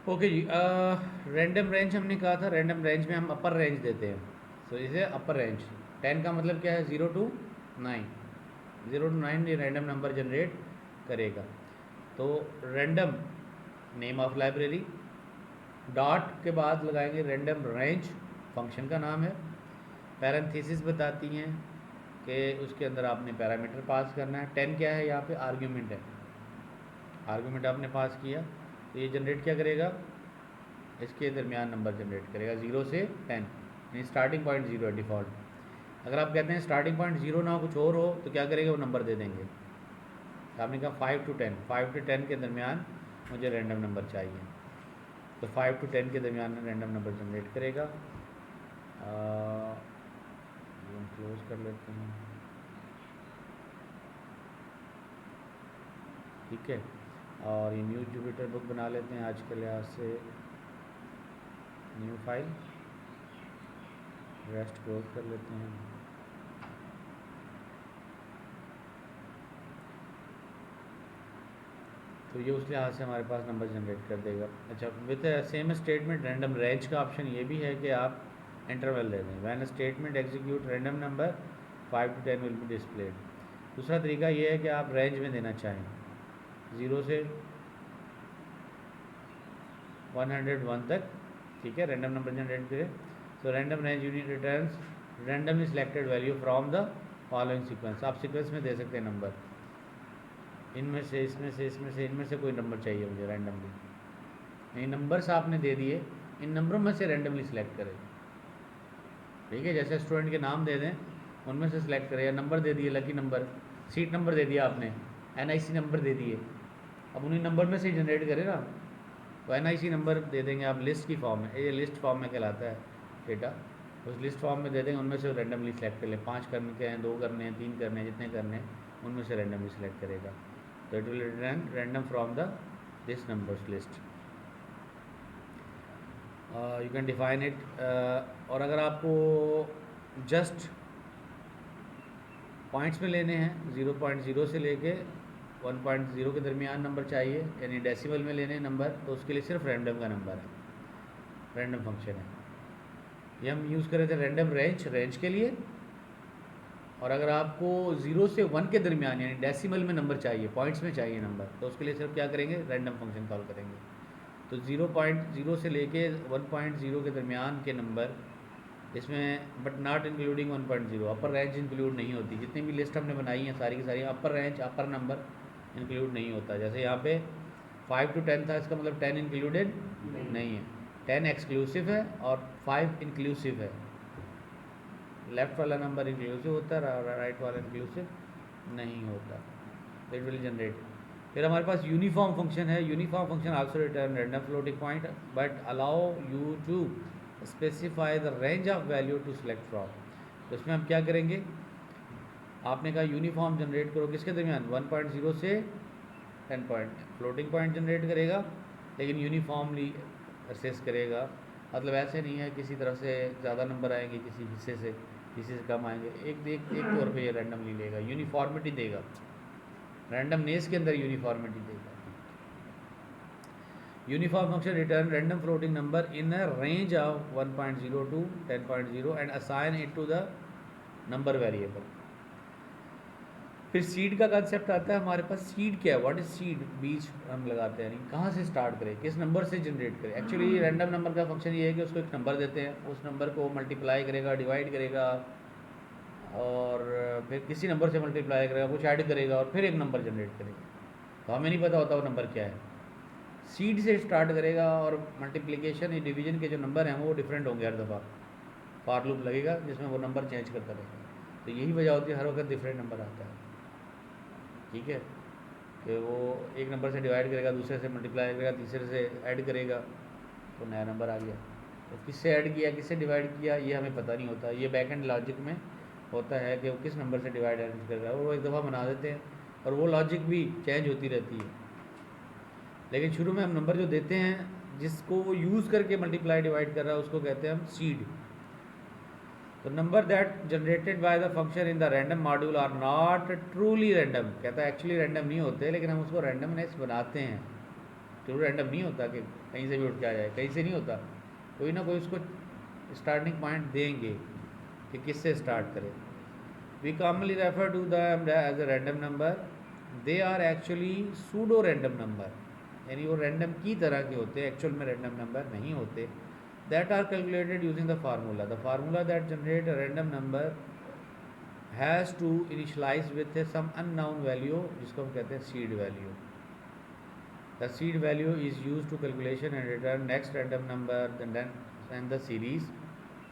Okay जी। Random range हमने कहा था, रैंडम रेंज में हम अपर रेंज देते हैं। सो इसे अपर रेंज 10 का मतलब क्या है, 0 to 9। 0 to 9 ये रैंडम नंबर जनरेट करेगा। तो random name of library dot के बाद लगाएंगे रैंडम रेंज, फंक्शन का नाम है। पैरेंथेसिस बताती हैं कि उसके अंदर आपने पैरामीटर पास करना है। 10 क्या है, यहाँ पे आर्ग्यूमेंट है, आर्ग्यूमेंट आपने पास किया तो ये जनरेट क्या करेगा, इसके दरमियान नंबर जनरेट करेगा 0 से 10, यानी स्टार्टिंग पॉइंट 0 है डिफ़ॉल्ट। अगर आप कहते हैं स्टार्टिंग पॉइंट 0 ना हो कुछ और हो तो क्या करेगा, वो नंबर दे देंगे। आपने कहा 5 to 10, 5 to 10 के दरमियान मुझे रैंडम नंबर चाहिए, तो 5 to 10 के दरमियान रैंडम नंबर जनरेट करेगा। हम क्लोज कर लेते हैं, ठीक है। और ये न्यू जुपिटर बुक बना लेते हैं आज के लिहाज से, न्यू फाइल, रेस्ट क्लोज कर लेते हैं। तो ये उस लिहाज से हमारे पास नंबर जनरेट कर देगा। अच्छा, with same statement random range का ऑप्शन ये भी है कि आप इंटरवल दे दें। When statement execute random number 5 to 10 will be displayed. दूसरा तरीका ये है कि आप रेंज में देना चाहें, 0 से 101 तक, ठीक है, रैंडम नंबर जनरेट करें। So random range unit returns randomly selected value from the following sequence. आप सीक्वेंस में दे सकते हैं नंबर, इनमें से, इसमें से, इसमें से, इनमें से कोई नंबर चाहिए मुझे रैंडमली। ये नंबर्स आपने दे दिए, इन नंबरों में से रैंडमली सिलेक्ट करें, ठीक है। जैसे स्टूडेंट के नाम दे दें, उनमें से सिलेक्ट करें, या नंबर दे दिए, लकी नंबर, सीट नंबर दे दिया आपने, एनआईसी नंबर दे दिए, अब उन्हीं नंबर में से जनरेट करें ना। तो एनआईसी नंबर दे देंगे आप लिस्ट की फॉर्म में, ये लिस्ट फॉर्म में कहलाता है डेटा, उस लिस्ट फॉर्म में दे देंगे, उनमें से रैंडमली सिलेक्ट कर लें। 5 करने के हैं, 2 करने हैं, 3 करने हैं, जितने करने हैं उनमें से रैंडमली सिलेक्ट करेगा। तो it will return random from the this numbers list. You can define it. और अगर आपको जस्ट पॉइंट्स में लेने हैं, 0.0 से लेके 1.0 के दरमियान नंबर चाहिए, यानी डेसिमल में लेने नंबर, तो उसके लिए सिर्फ रैंडम का नंबर है, रैंडम फंक्शन है। ये हम यूज़ कर रहे थे रैंडम रेंज, रेंज के लिए। और अगर आपको 0 से 1 के दरमियान यानी डेसिमल में नंबर चाहिए, पॉइंट्स में चाहिए नंबर, तो उसके लिए सिर्फ क्या करेंगे, रैंडम फंक्शन कॉल करेंगे। तो 0.0 से लेके 1.0 के दरमियान के नंबर इसमें, but not including 1.0, upper range include नहीं होती। जितनी भी लिस्ट हमने बनाई है सारी की सारी, अपर रेंज, अपर नंबर इंक्लूड नहीं होता। जैसे यहाँ पे 5 to 10 था, इसका मतलब 10 इंक्लूडेड नहीं है, 10 एक्सक्लूसिव है और 5 इंक्लूसिव है। लेफ्ट वाला नंबर इंक्लूसिव होता है और राइट वाला इंक्लूसिव नहीं होता। तो इट विल जनरेट। फिर हमारे पास यूनिफॉर्म फंक्शन है। Uniform function also return random floating point but allow you to specify the range of value to select from. तो इसमें हम क्या करेंगे, आपने कहा यूनिफॉर्म जनरेट करो किसके दरमियान, 1.0 से 10 पॉइंट, फ्लोटिंग पॉइंट जनरेट करेगा लेकिन यूनिफॉर्मली असेस करेगा। मतलब ऐसे नहीं है किसी तरफ से ज़्यादा नंबर आएंगे, किसी हिस्से से, किसी से कम आएंगे, एक तौर पे ये रैंडमली लेगा, यूनिफॉर्मिटी देगा, रैंडमनेस के अंदर यूनिफॉर्मिटी देगा। Uniform function return random floating number in a range of 1.0 to 10.0 and assign it to the number variable. फिर सीड का कंसेप्ट आता है हमारे पास। सीड क्या है, व्हाट इज सीड, बीज हम लगाते हैं, यानी कहाँ से स्टार्ट करें, किस नंबर से जनरेट करें। एक्चुअली रैंडम नंबर का फंक्शन ये है कि उसको एक नंबर देते हैं, उस नंबर को मल्टीप्लाई करेगा, डिवाइड करेगा, और फिर किसी नंबर से मल्टीप्लाई करेगा, कुछ ऐड करेगा और फिर एक नंबर जनरेट करेगा। तो हमें नहीं पता होता वो नंबर क्या है। सीड से स्टार्ट करेगा और मल्टीप्लिकेशन या डिवीजन के जो नंबर हैं वो डिफरेंट होंगे हर दफ़ा। फॉर लूप लगेगा जिसमें वो नंबर चेंज करता रहेगा। तो यही वजह होती है हर वक्त डिफरेंट नंबर आता है, ठीक है। कि वो एक नंबर से डिवाइड करेगा, दूसरे से मल्टीप्लाई करेगा, तीसरे से ऐड करेगा, तो नया नंबर आ गया। तो किससे ऐड किया, किससे डिवाइड किया, ये हमें पता नहीं होता। ये बैक एंड लॉजिक में होता है कि वो किस नंबर से डिवाइड एंड कर रहा है, वो एक दफ़ा बना देते हैं और वो लॉजिक भी चेंज होती रहती है। लेकिन शुरू में हम नंबर जो देते हैं, जिसको वो यूज़ करके मल्टीप्लाई डिवाइड कर रहा है, उसको कहते हैं हम सीड। तो number that generated by the function in the random module are not truly random. कहता है एक्चुअली रैंडम नहीं होते, लेकिन हम उसको रैंडमनेस बनाते हैं। तो रैंडम नहीं होता कि कहीं से भी उठ के आ जाए, कहीं से नहीं होता, कोई ना कोई उसको स्टार्टिंग पॉइंट देंगे कि किससे स्टार्ट करें। We commonly refer to the as a random number, they are actually pseudo random number, यानी वो रैंडम की तरह के होते हैं, एक्चुअल में रैंडम नंबर नहीं होते। That are calculated using the formula that generate a random number has to initialise with some unknown value, जिसको हम कहते हैं seed value. The seed value is use to calculation and return next random number and the series.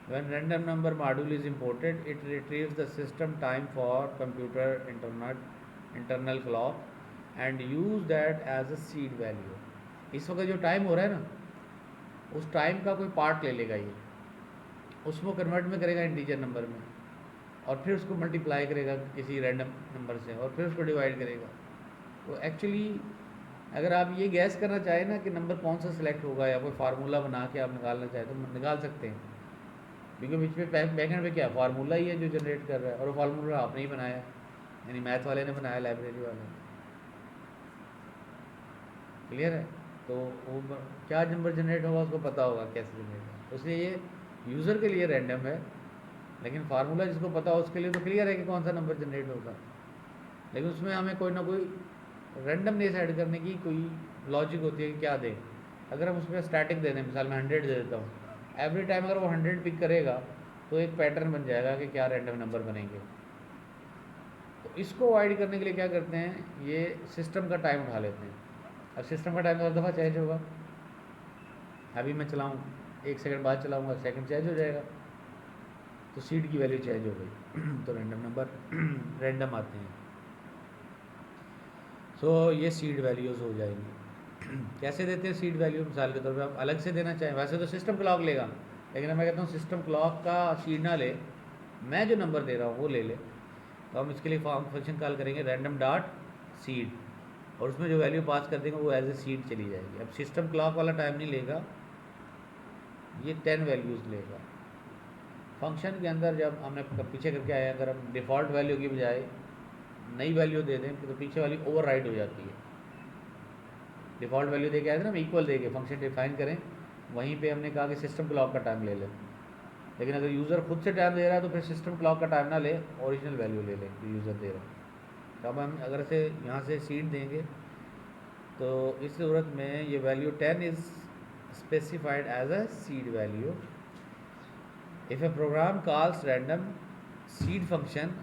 When random number module is imported, it retrieves the system time for computer internal clock and use that as a seed value. इस वक्त जो time हो रहा है ना, उस time का कोई पार्ट ले लेगा ये, उसको कन्वर्ट में करेगा इंटीजर नंबर में, और फिर उसको मल्टीप्लाई करेगा किसी रैंडम नंबर से, और फिर उसको डिवाइड करेगा। तो एक्चुअली अगर आप ये गैस करना चाहें ना कि नंबर कौन सा सिलेक्ट होगा, या कोई फार्मूला बना के आप निकालना चाहें तो निकाल सकते हैं, क्योंकि बीच में बैकएंड पे क्या फार्मूला ही है जो जनरेट कर रहा है, और वो फार्मूला आपने ही बनाया, यानी मैथ वाले ने बनाया, लाइब्रेरी वाले। क्लियर है? तो वो क्या नंबर जनरेट होगा उसको पता होगा कैसे जनरेट होगा, इसलिए ये यूज़र के लिए रैंडम है, लेकिन फार्मूला जिसको पता हो उसके लिए तो क्लियर है कि कौन सा नंबर जनरेट होगा। लेकिन उसमें हमें कोई ना कोई रैंडमनेस ऐड करने की कोई लॉजिक होती है कि क्या दें। अगर हम उसमें स्टैटिक दे दें, मिसाल मैं 100 दे देता हूँ, एवरी टाइम अगर वो 100 पिक करेगा तो एक पैटर्न बन जाएगा कि क्या रैंडम नंबर बनेंगे। तो इसको अवॉइड करने के लिए क्या करते हैं, ये सिस्टम का टाइम उठा लेते हैं। अब सिस्टम का टाइम हर दफ़ा चेंज होगा, अभी मैं चलाऊँ 1 सेकंड बाद चलाऊँगा, सेकंड चेंज हो जाएगा, तो सीड की वैल्यू चेंज हो गई तो रैंडम नंबर रैंडम आते हैं। सो ये सीड वैल्यूज़ हो जाएंगी। कैसे देते हैं सीड वैल्यू? मिसाल के तौर पे आप अलग से देना चाहें, वैसे तो सिस्टम क्लॉक लेगा, लेकिन मैं कहता हूँ सिस्टम क्लॉक का सीड ना ले, मैं जो नंबर दे रहा हूँ वो ले ले। तो हम इसके लिए फंक्शन कॉल करेंगे रैंडम डॉट सीड, और उसमें जो वैल्यू पास कर देंगे वो एज ए सीड चली जाएगी। अब सिस्टम क्लॉक वाला टाइम नहीं लेगा, ये 10 वैल्यूज़ लेगा। फंक्शन के अंदर जब हमने पीछे करके आए, अगर हम डिफ़ॉल्ट वैल्यू की बजाय नई वैल्यू दे दें तो पीछे वाली ओवरराइड हो जाती है। डिफ़ॉल्ट वैल्यू दे के आए थे ना, हम इक्वल दे के फंक्शन डिफाइन करें, वहीं पे हमने कहा कि सिस्टम क्लॉक का टाइम ले लें। लेकिन अगर यूज़र खुद से टाइम दे रहा है तो फिर सिस्टम क्लॉक का टाइम ना ले, ओरिजिनल वैल्यू ले लें जो यूज़र दे रहा है। तो अब हम अगर से यहाँ से सीड देंगे तो इस सूरत में ये value 10 is specified as a seed value. If a program calls random seed function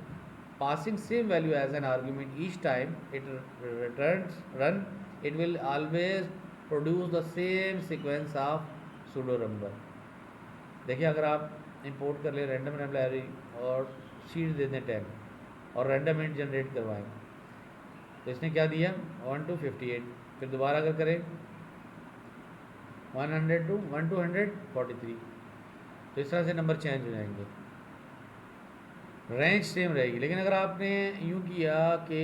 passing same value as an argument each time it run, it will always produce the same sequence of pseudo number। देखिए अगर आप import कर ले random RAM library और seed दे दें 10 और random int generate करवाएं, तो इसने क्या दिया 1 to 58, फिर दोबारा अगर करें 100 to 143, तो इस तरह से नंबर चेंज हो जाएंगे, रेंज सेम रहेगी। लेकिन अगर आपने यूँ किया कि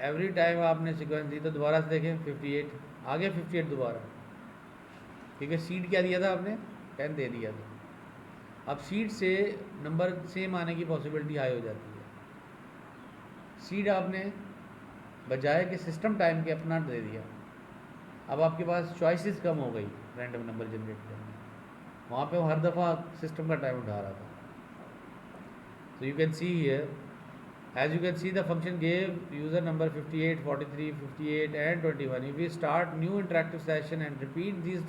एवरी टाइम आपने सीक्वेंस दी तो दोबारा से देखें 58 आ गया, 58 दोबारा, क्योंकि सीड क्या दिया था आपने 10 दे दिया था। अब सीड से नंबर सेम आने की पॉसिबिलिटी हाई हो जाती है। सीड आपने बजाय कि सिस्टम टाइम के अपना दे दिया, अब आपके पास चॉइसेस कम हो गई रैंडम नंबर जनरेट करने, वहाँ पे वो हर दफ़ा सिस्टम का टाइम उठा रहा था। So you can see here, as you can see the function gave user number 58, 43, 58 and 21. If we start new interactive session and repeat these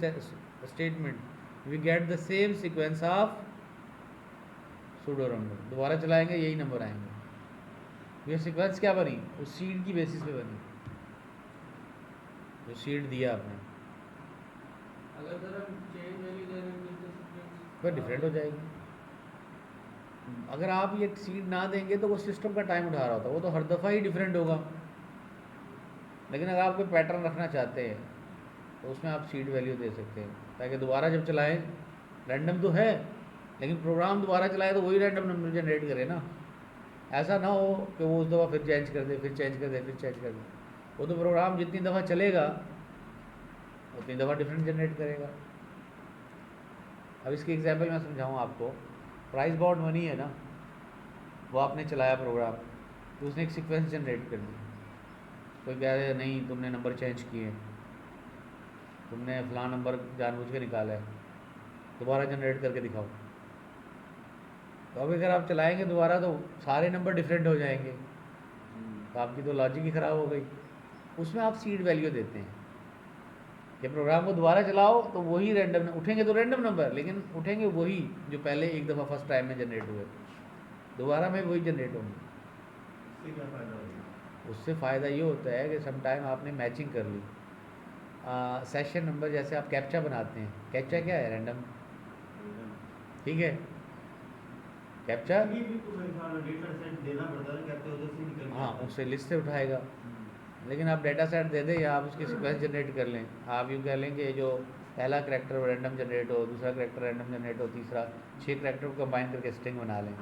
statement, we get the same sequence of pseudo number। दोबारा चलाएंगे यही number आएंगे। ये sequence क्या बनी? उस seed की basis पे बनी जो सीड दिया आपने। अगर सर हम चेंज वैल्यू दे देंगे तो सीक्वेंस वह डिफरेंट हो जाएगी। अगर आप ये सीड ना देंगे तो वो सिस्टम का टाइम उठा रहा होता, वो तो हर दफ़ा ही डिफरेंट होगा। लेकिन अगर आप कोई पैटर्न रखना चाहते हैं तो उसमें आप सीड वैल्यू दे सकते हैं, ताकि दोबारा जब चलाएं, रैंडम तो है लेकिन प्रोग्राम दोबारा चलाए तो वही रैंडम नंबर जनरेट करे ना। ऐसा ना हो कि वो उस दफ़ा फिर चेंज कर दे, फिर चेंज कर दे, फिर चेंज कर दे। वो तो प्रोग्राम जितनी दफ़ा चलेगा उतनी दफ़ा डिफरेंट जनरेट करेगा। अब इसकी एग्जांपल मैं समझाऊँ आपको। प्राइस बॉट मनी है ना, वो आपने चलाया प्रोग्राम, तो उसने एक सीक्वेंस जनरेट कर दी। कोई कह रहे नहीं तुमने नंबर चेंज किए, तुमने फलां नंबर जानबूझ के निकाला है, दोबारा जनरेट करके दिखाओ। तो अब अगर आप चलाएंगे दोबारा तो सारे नंबर डिफरेंट हो जाएंगे, तो आपकी तो लॉजिक ही ख़राब हो गई। उसमें आप सीड वैल्यू देते हैं कि प्रोग्राम को दोबारा चलाओ तो वही रैंडम उठेंगे, तो रैंडम नंबर, लेकिन उठेंगे वही जो पहले एक दफ़ा फर्स्ट टाइम में जनरेट हुए, दोबारा में वही जनरेट होंगे। इससे क्या फ़ायदा होगा? उससे फ़ायदा ये होता है कि सम टाइम आपने मैचिंग कर ली, सेशन नंबर, जैसे आप कैप्चा बनाते हैं, कैप्चा क्या है? रैंडम, ठीक है। कैप्चा, ये भी तो मेरे ख्याल में डेटा सेट देना पड़ता है, कहते हैं उधर से निकल के हाँ, आता है। उससे लिस्ट से उठाएगा। लेकिन आप डेटा सेट दे दें या आप उसकी सीक्वेंस जनरेट कर लें, आप यूँ कह लें कि जो पहला करैक्टर रैंडम जनरेट हो, दूसरा करैक्टर रैंडम जनरेट हो, तीसरा 6 करैक्टर को कंबाइन करके स्ट्रिंग बना लें।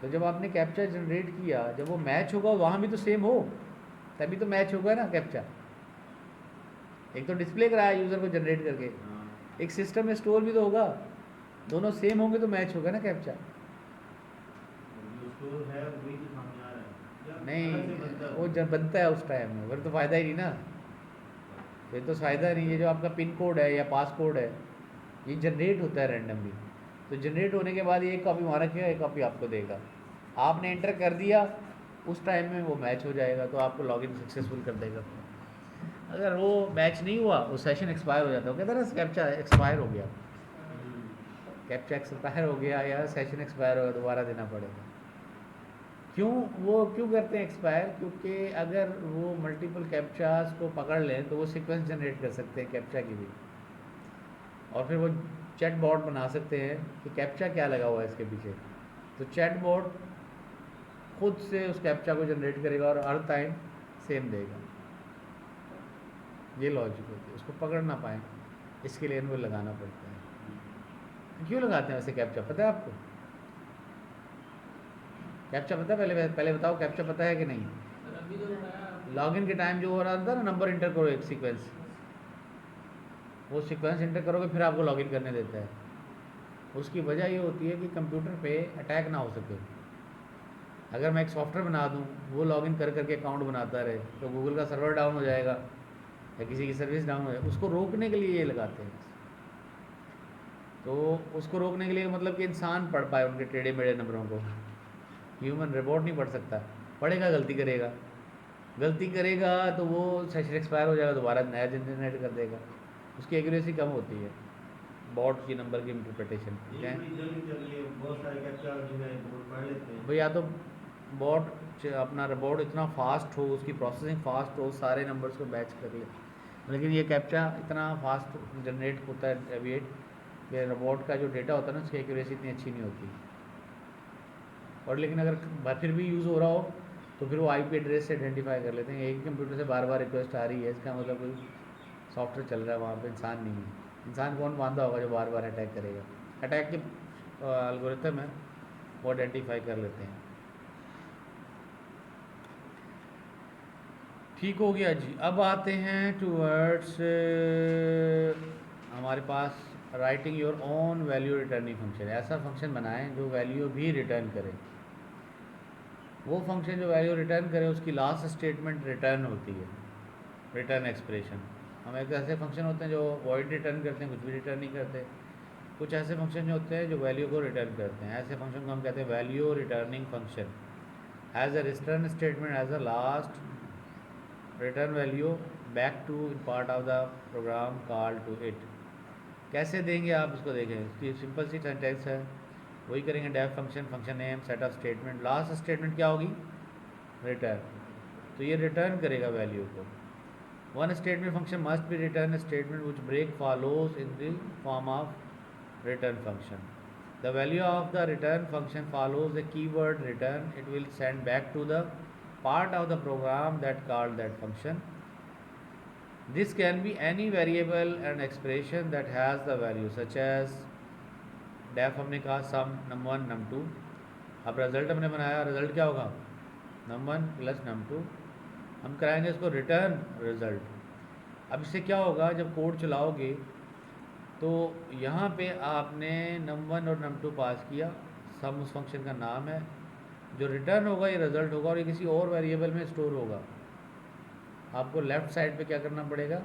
तो जब आपने कैप्चा जनरेट किया, जब वो मैच होगा वहाँ भी तो सेम हो, तभी तो मैच होगा ना कैप्चा। एक तो डिस्प्ले कराया यूज़र को जनरेट करके, हाँ। एक सिस्टम में स्टोर भी तो होगा, दोनों सेम होंगे तो मैच होगा ना कैप्चा। जो स्टोर है वही तो सामने आ रहा है, या अलग से नहीं, बनता है वो जब बनता है उस टाइम में, फिर तो फ़ायदा ही नहीं ना, फिर तो फ़ायदा नहीं है। जो आपका पिन कोड है या पास कोड है, ये जनरेट होता है रैंडमली, तो जनरेट होने के बाद ये एक कॉपी वहाँ रखेगा, एक कॉपी आपको देगा, आपने एंटर कर दिया उस टाइम में वो मैच हो जाएगा, तो आपको लॉगिन सक्सेसफुल कर देगा। अगर वो मैच नहीं हुआ, वो सेशन एक्सपायर हो जाता है, वो कहता है ना कैप्चा एक्सपायर हो गया, कैप्चा एक्सपायर हो गया या सेशन एक्सपायर हो गया, दोबारा देना पड़ेगा। क्यों, वो क्यों करते हैं एक्सपायर? क्योंकि अगर वो मल्टीपल कैप्चास को पकड़ लें तो वो सीक्वेंस जनरेट कर सकते हैं कैप्चा की भी, और फिर वो चैट बॉट बना सकते हैं कि कैप्चा क्या लगा हुआ है इसके पीछे, तो चैट बॉट खुद से उस कैप्चा को जनरेट करेगा और हर टाइम सेम देगा। ये लॉजिक होती है, उसको पकड़ ना पाए इसके लिए इनको लगाना पड़ता है। क्यों लगाते हैं वैसे कैप्चा, पता है आपको? कैप्चा पता है? पहले पहले बताओ, कैप्चा पता है कि नहीं? सर अभी तो बताया आपने। लॉगिन के टाइम जो हो रहा था ना, नंबर इंटर करो एक सीक्वेंस, वो सीक्वेंस इंटर करोगे फिर आपको लॉगिन करने देता है। उसकी वजह ये होती है कि कंप्यूटर पे अटैक ना हो सके। अगर मैं एक सॉफ्टवेयर बना दूँ, वो लॉगिन कर करके अकाउंट बनाता रहे, तो गूगल का सर्वर डाउन हो जाएगा या किसी की सर्विस डाउन हो जाएगी। उसको रोकने के लिए ये लगाते हैं। तो उसको रोकने के लिए मतलब कि इंसान पढ़ पाए उनके टेढ़े मेढ़े नंबरों को, ह्यूमन रोबोट नहीं पढ़ सकता, पढ़ेगा गलती करेगा, गलती करेगा तो वो सेशन एक्सपायर हो जाएगा, दोबारा नया जनरेट कर देगा, उसकी एक्यूरेसी कम होती है बॉट की नंबर की इंटरप्रिटेशन। ये बड़ी जल्दी चल रही है, बहुत सारे कैप्चा जो है बहुत पढ़ लेते हैं। भाई या तो बॉट अपना रोबोट इतना फास्ट हो, उसकी प्रोसेसिंग फास्ट हो, सारे नंबर्स को बैच कर ले, लेकिन ये कैप्चा इतना फास्ट जनरेट होता है एविएट कि रोबोट का जो डेटा होता है ना उसकी एक्यूरेसी इतनी अच्छी नहीं होती। और लेकिन अगर फिर भी यूज़ हो रहा हो तो फिर वो आईपी एड्रेस से आइडेंटिफाई कर लेते हैं, एक ही कंप्यूटर से बार बार रिक्वेस्ट आ रही है, इसका मतलब कोई सॉफ्टवेयर चल रहा है वहाँ पे, इंसान नहीं है। इंसान कौन बांधा होगा जो बार बार अटैक करेगा? अटैक के एल्गोरिथम है वो आइडेंटिफाई कर लेते हैं। ठीक हो गया जी। अब आते हैं टूवर्ड्स हमारे पास writing your own value returning function. ऐसा फंक्शन बनाएं जो वैल्यू भी रिटर्न करे। वो फंक्शन जो वैल्यू रिटर्न करे उसकी लास्ट स्टेटमेंट रिटर्न होती है, रिटर्न एक्सप्रेशन। हम एक ऐसे फंक्शन होते हैं जो वॉइड रिटर्न करते हैं, कुछ भी रिटर्न नहीं करते। कुछ ऐसे फंक्शन जो होते हैं जो वैल्यू को रिटर्न करते हैं, ऐसे फंक्शन को हम कहते हैं value returning function. As a return statement as a last return value back to part of the program call to it. कैसे देंगे आप इसको देखें, इसकी सिंपल सी सेंटेंस है, वही करेंगे। Def function, function name, set of statement, last statement क्या होगी? रिटर्न। तो ये रिटर्न करेगा वैल्यू को। One statement function must be return statement which break follows in the form of return function. The value of the return function follows the keyword return. It will send back to the part of the program that called that function. This can be any variable and expression that has the value such as def हमने कहा sum num1 num2। अब result हमने बनाया, result क्या होगा? num1 plus num2। हम कराएंगे इसको रिटर्न रिजल्ट। अब इससे क्या होगा, जब कोड चलाओगे तो यहाँ पे आपने num1 और num2 पास किया, सम उस फंक्शन का नाम है, जो रिटर्न होगा ये रिज़ल्ट होगा और ये किसी और वेरिएबल में स्टोर होगा। आपको लेफ़्ट साइड पे क्या करना पड़ेगा?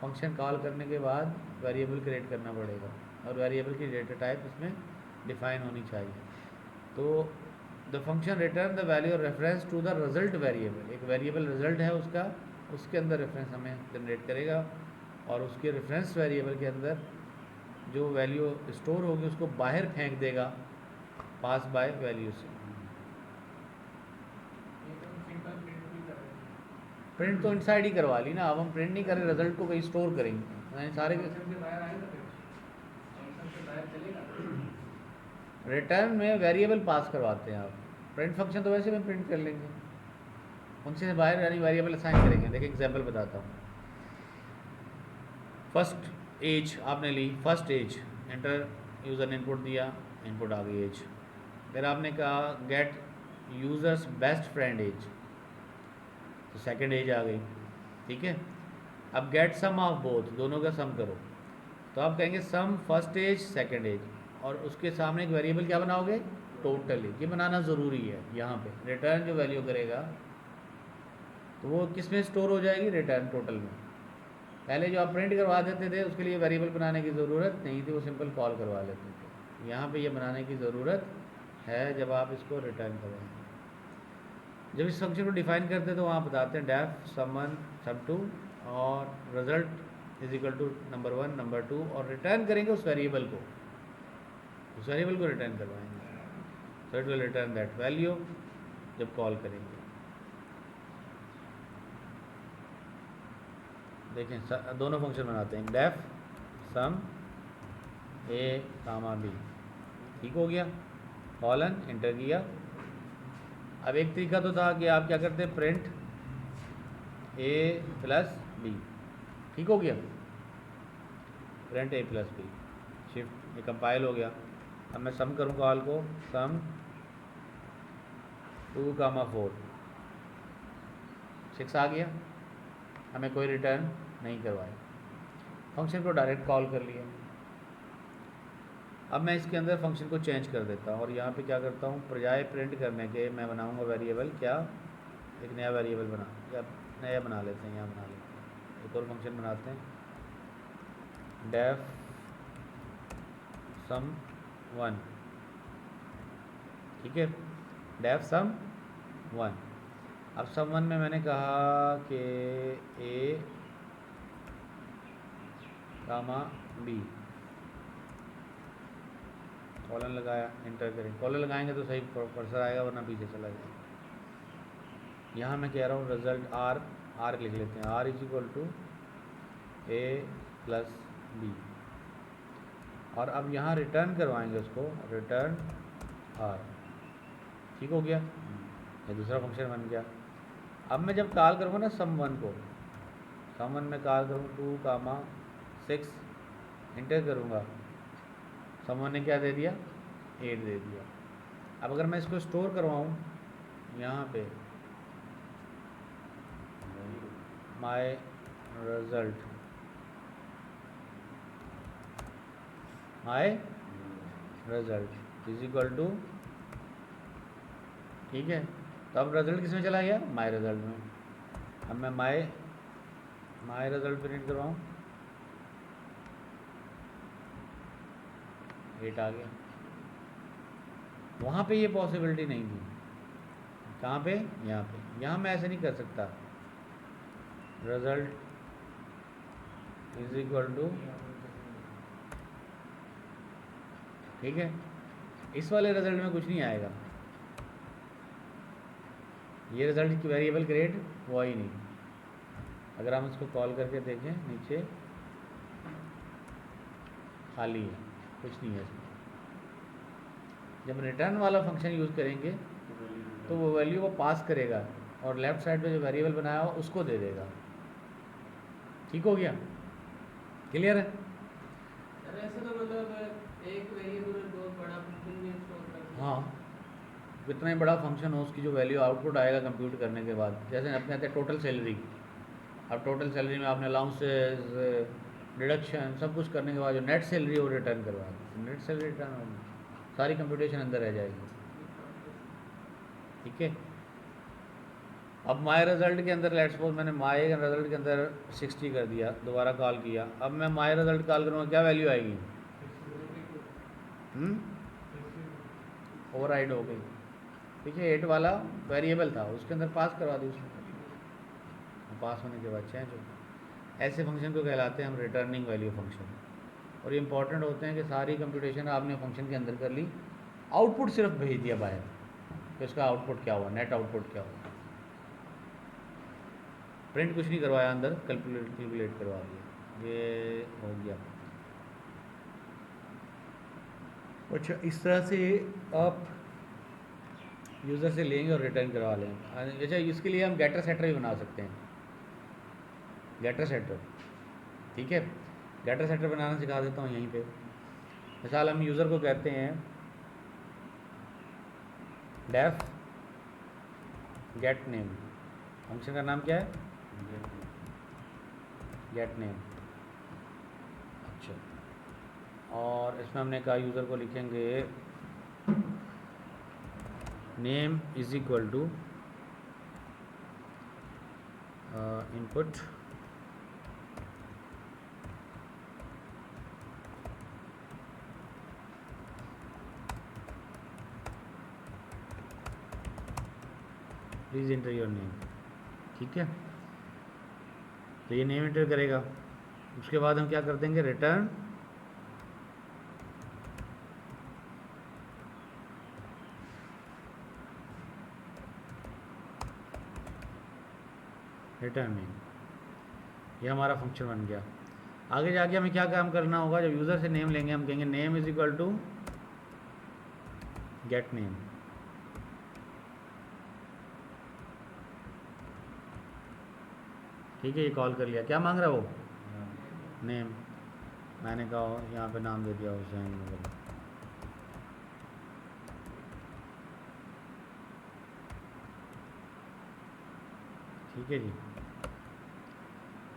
फंक्शन कॉल करने के बाद वेरिएबल क्रिएट करना पड़ेगा और वेरिएबल की डेटा टाइप इसमें डिफाइन होनी चाहिए। तो the function return the value और reference to the result variable, एक वेरिएबल रिजल्ट है उसका, उसके अंदर रेफरेंस हमें जनरेट करेगा और उसके रेफरेंस वेरिएबल के अंदर जो वैल्यू स्टोर होगी उसको बाहर फेंक देगा पास बाय वैल्यू से। सिंपल प्रिंट भी कर रहे हैं। प्रिंट तो इनसाइड ही करवा ली ना, अब हम प्रिंट नहीं करें, रिजल्ट को कहीं स्टोर करेंगे यानी सारे फंक्शन के बाहर आएगा फिर फंक्शन से बाहर चलेगा। रिटर्न में वेरिएबल पास करवाते हैं आप, प्रिंट फंक्शन तो वैसे भी प्रिंट कर लेंगे, उनसे बाहर यानी वेरिएबल असाइन करेंगे। देखिए एग्जांपल बताता हूँ। फर्स्ट एज आपने ली, फर्स्ट एज एंटर, यूज़र ने इनपुट दिया, इनपुट आ गई एज। फिर आपने कहा get user's best friend age, तो सेकंड एज आ गई, ठीक है। अब गेट सम ऑफ बोथ, दोनों का सम करो, तो आप कहेंगे सम फर्स्ट एज सेकंड एज, और उसके सामने एक वेरिएबल क्या बनाओगे, टोटल एज। ये बनाना ज़रूरी है। यहाँ पे रिटर्न जो वैल्यू करेगा तो वो किस में स्टोर हो जाएगी, रिटर्न टोटल में। पहले जो आप प्रिंट करवा देते थे उसके लिए वेरिएबल बनाने की ज़रूरत नहीं थी, वो सिंपल कॉल करवा लेते थे। यहाँ पे ये बनाने की ज़रूरत है जब आप इसको रिटर्न करेंगे। जब इस फंक्शन को डिफाइन करते हैं तो वहाँ बताते हैं डेफ सम1 सम2 और result is equal to number 1 number 2, और रिटर्न करेंगे उस वेरिएबल को, उस वेरिएबल को रिटर्न करवाएंगे। So it will return that value जब कॉल करेंगे। देखें दोनों फंक्शन बनाते हैं, डेफ सम ए कामा बी, ठीक हो गया, कॉलन एंटर किया। अब एक तरीका तो था कि आप क्या करते हैं, प्रिंट ए प्लस बी, ठीक हो गया, प्रिंट ए प्लस बी, शिफ्ट, ये कंपाइल हो गया। अब मैं सम करूँ कॉल को, सम 2 कामा 4, 6 आ गया, हमें कोई रिटर्न नहीं करवाया, फंक्शन को डायरेक्ट कॉल कर लिया। अब मैं इसके अंदर फंक्शन को चेंज कर देता हूँ और यहाँ पे क्या करता हूँ, बजाय प्रिंट करने के मैं बनाऊँगा वेरिएबल, क्या, एक नया वेरिएबल बना, या नया बना लेते हैं, यहाँ बना लेते हैं, एक और फंक्शन बनाते हैं, डेफ सम 1, ठीक है, डेफ सम 1। अब सम 1 में मैंने कहा कि ए कामा बी, कॉलन लगाया, एंटर करें, कॉलन लगाएंगे तो सही कर्सर आएगा वरना पीछे चला जाएगा। यहाँ मैं कह रहा हूँ रिजल्ट आर लिख लेते हैं, R is equal to A plus B, और अब यहाँ रिटर्न करवाएंगे उसको, रिटर्न आर, ठीक हो गया, ये दूसरा फंक्शन बन गया। अब मैं जब कॉल करूँगा ना सम 1 को, सम 1 में कॉल करूँ 2 कामा 6, एंटर करूँगा, सम 1 ने क्या दे दिया, 8 दे दिया। अब अगर मैं इसको स्टोर करवाऊँ यहाँ पे, my result, my result is equal to, ठीक है, तो अब रिजल्ट किस में चला गया, माय रिजल्ट में। अब मैं माय रिजल्ट प्रिंट करवाऊँ, 8 आ गया। वहाँ पे ये पॉसिबिलिटी नहीं थी, कहाँ पे, यहाँ पे। यहाँ मैं ऐसे नहीं कर सकता, रिजल्ट इज इक्वल टू, ठीक है, इस वाले रिजल्ट में कुछ नहीं आएगा, ये रिजल्ट की वेरिएबल क्रिएट हुआ ही नहीं। अगर हम इसको कॉल करके देखें, नीचे खाली है, कुछ नहीं है इसमें। जब रिटर्न वाला फंक्शन यूज़ करेंगे तो वो वैल्यू को पास करेगा और लेफ्ट साइड पे जो वेरिएबल बनाया हो उसको दे देगा, ठीक हो गया, क्लियर है। अरे ऐसे तो मतलब एक वेरिएबल में बहुत बड़ा फंक्शन भी स्टोर कर सकते हैं। हाँ, कितना ही बड़ा फंक्शन हो उसकी जो वैल्यू आउटपुट आएगा कंप्यूट करने के बाद, जैसे अपने आते हैं टोटल सैलरी, अब टोटल सैलरी में आपने अलाउंसेस डिडक्शन सब कुछ करने के बाद जो नेट सैलरी है वो रिटर्न करवा दें, नेट सैलरी रिटर्न होगी, सारी कंप्यूटेशन अंदर रह जाएगी, ठीक है। अब माई रिज़ल्ट के अंदर लेट्स सपोज मैंने माई रिज़ल्ट के अंदर 60 कर दिया, दोबारा कॉल किया, अब मैं माई रिज़ल्ट कॉल करूँगा, क्या वैल्यू आएगी? ओवरराइड हो गई। देखिए 8 वाला वेरिएबल था, उसके अंदर पास करवा दी उसने, पास होने के बाद चेंज हो। ऐसे फंक्शन को कहलाते हैं हम रिटर्निंग वैल्यू फंक्शन। और ये इंपॉर्टेंट होते हैं कि सारी कंप्यूटेशन आपने फंक्शन के अंदर कर ली, आउटपुट सिर्फ भेज दिया बाहर कि इसका आउटपुट क्या हुआ, नेट आउटपुट क्या हुआ, प्रिंट कुछ नहीं करवाया, अंदर कैलकुलेट करवा दिया, ये हो गया। अच्छा, इस तरह से आप यूज़र से लेंगे और रिटर्न करवा लेंगे। अच्छा, इसके लिए हम गेटर सेटर भी बना सकते हैं, गेटर सेटर, ठीक है। गेटर सेटर बनाना सिखा देता हूँ यहीं पे। मिसाल हम यूज़र को कहते हैं डेफ गेट नेम, फंक्शन का नाम क्या है? Get name. अच्छा, और इसमें हमने कहा यूज़र को लिखेंगे name is equal to input please enter your name, ठीक है। तो ये नेम एंटर करेगा, उसके बाद हम क्या कर देंगे, रिटर्न नेम। ये हमारा फंक्शन बन गया। आगे जाके हमें क्या काम करना होगा, जब यूज़र से नेम लेंगे हम कहेंगे name is equal to get name, ठीक है। ये कॉल कर लिया, क्या मांग रहा है वो? नेम। मैंने कहा यहाँ पे नाम दे दिया हुसैन वगैरह, ठीक है जी।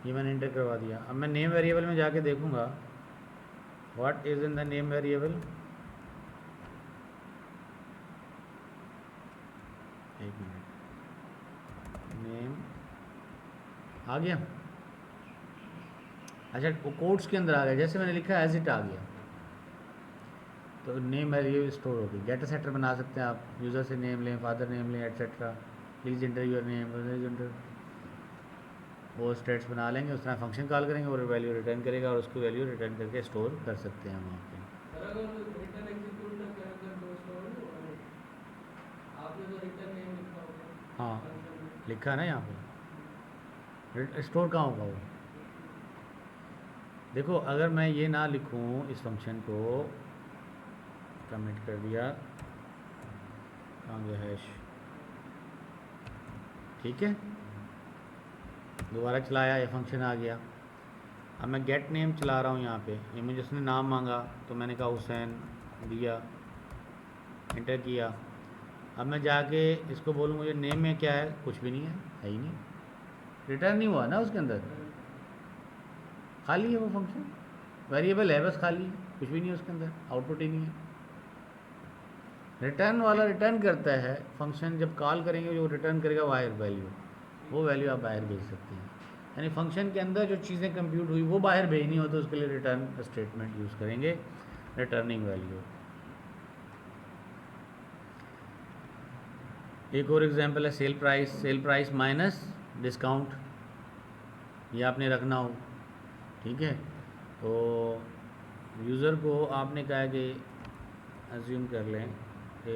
ये मैंने इंटर करवा दिया। अब मैं नेम वेरिएबल में जाके देखूंगा what is in the name variable. एक मिनट, नेम आ गया। अच्छा, वो कोड्स के अंदर आ गया, जैसे मैंने लिखा एज इट आ गया, तो नेम वेरिएबल स्टोर हो गई। गेटर सेटर बना सकते हैं आप, यूज़र से नेम लें, फादर नेम लें, etcetera, please enter your name, enter, वो स्टेट्स बना लेंगे, उस तरह फंक्शन कॉल करेंगे और वैल्यू रिटर्न करेगा, और उसकी वैल्यू रिटर्न करके स्टोर कर सकते हैं हम वहाँ पे। सर अगर रिटर्न एग्जीक्यूट ना करें तो दो स्टोर नहीं होगा, आपने तो रिटर्न नेम लिखा होगा। हाँ, फंक्शन में लिखा है ना यहाँ पे, स्टोर कहाँ होगा वो? देखो, अगर मैं ये ना लिखूँ, इस फंक्शन को कमिट कर दिया, कहाँ गया हैश, ठीक है, दोबारा चलाया, ये फंक्शन आ गया। अब मैं गेट नेम चला रहा हूँ यहाँ पे, ये मुझे उसने नाम मांगा तो मैंने कहा हुसैन दिया, इंटर किया। अब मैं जाके इसको बोलूँ मुझे नेम में क्या है, कुछ भी नहीं है ही नहीं, रिटर्न नहीं हुआ ना उसके अंदर, खाली है वो फंक्शन, वेरिएबल है बस खाली, कुछ भी नहीं है उसके अंदर, आउटपुट ही नहीं है। रिटर्न वाला रिटर्न करता है, फंक्शन जब कॉल करेंगे जो रिटर्न करेगा बाहर वैल्यू, वो वैल्यू आप बाहर भेज सकते हैं। यानी फंक्शन के अंदर जो चीज़ें कंप्यूट हुई वो बाहर भेजनी हो तो उसके लिए रिटर्न स्टेटमेंट यूज़ करेंगे, रिटर्निंग वैल्यू। एक और एग्जांपल है सेल प्राइस माइनस डिस्काउंट, ये आपने रखना हो, ठीक है। तो यूज़र को आपने कहा कि अज्यूम कर लें कि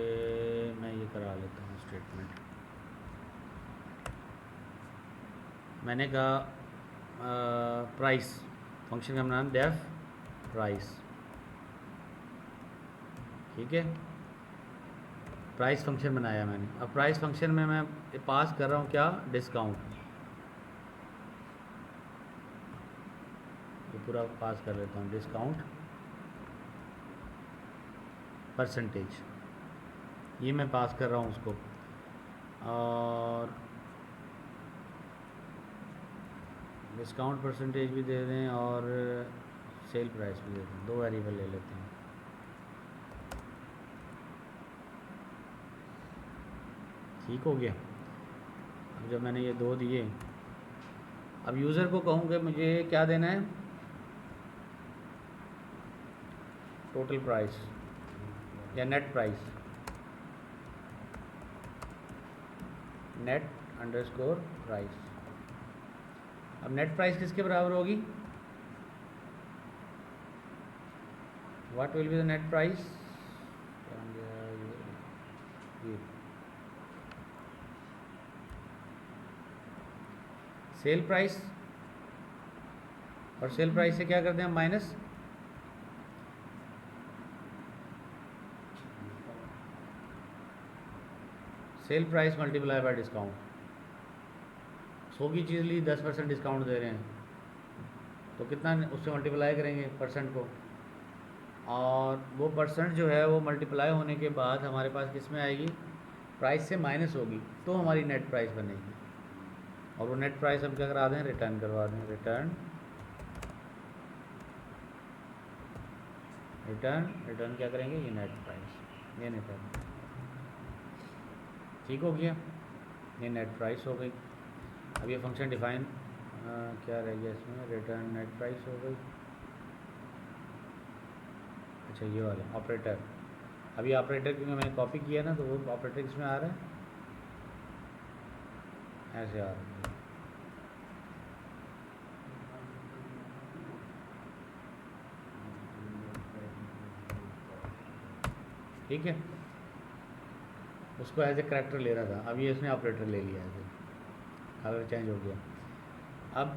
मैं ये करा लेता हूँ स्टेटमेंट, मैंने कहा प्राइस, फंक्शन का नाम डेफ प्राइस, ठीक है। प्राइस फंक्शन बनाया मैंने। अब प्राइस फंक्शन में मैं पास कर रहा हूँ क्या, डिस्काउंट, ये पूरा पास कर लेता हूँ, डिस्काउंट परसेंटेज, ये मैं पास कर रहा हूँ उसको, और डिस्काउंट परसेंटेज भी दे दें और सेल प्राइस भी दे दें, दो वेरिएबल ले लेते हैं। ठीक हो गया। तो जब मैंने ये 2 दिए, अब यूज़र को कहूँ कि मुझे क्या देना है, टोटल प्राइस या net price, net underscore price. अब नेट प्राइस किसके बराबर होगी, what will be the net price, sale price, और सेल प्राइस से क्या करते हैं हम minus, sale price multiply by discount. 100 की चीज़ ली, 10% डिस्काउंट दे रहे हैं, तो कितना उससे मल्टीप्लाई करेंगे परसेंट को, और वो परसेंट जो है वो मल्टीप्लाई होने के बाद हमारे पास किस में आएगी, प्राइस से माइनस होगी, तो हमारी नेट प्राइस बनेगी। और वो नेट प्राइस हम क्या करा दें, रिटर्न करवा दें, रिटर्न रिटर्न क्या करेंगे, ये नेट प्राइस, ये नेट प्राइस, ठीक हो गया, ये नेट प्राइस हो गई। अब ये फंक्शन डिफाइन क्या रह गया इसमें, रिटर्न नेट प्राइस हो गई। अच्छा ये वाला ऑपरेटर, अभी ऑपरेटर क्योंकि मैंने कॉपी किया ना, तो वो ऑपरेटर किसमें आ रहा है, ऐसे आ रहा है, ठीक है, उसको एज ए करेक्टर ले रहा था, अब ये इसने ऑपरेटर ले लिया है, कलर चेंज हो गया। अब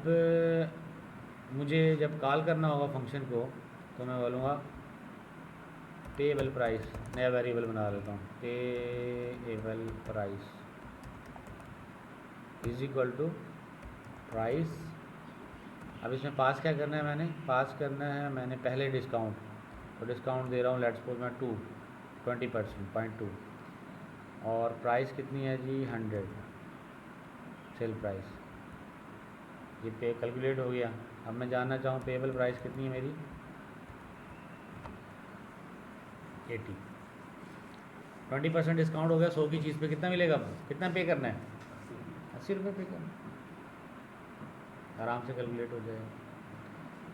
मुझे जब कॉल करना होगा फंक्शन को, तो मैं बोलूँगा पेएबल प्राइस, नया वेरिएबल बना लेता हूँ, payable price is equal to price. अब इसमें पास क्या करना है, मैंने पास करना है मैंने पहले डिस्काउंट, तो डिस्काउंट दे रहा हूँ लेट्स सपोज मैं 20% 0.2, और प्राइस कितनी है जी 100, सेल प्राइस, ये पे कैलकुलेट हो गया। अब मैं जानना चाहूँ पेएबल प्राइस कितनी है मेरी, 80, 20% डिस्काउंट हो गया, 100 की चीज़ पे कितना मिलेगा, कितना पे करना है, 80 रुपये पे करना है, आराम से कैलकुलेट हो जाएगा।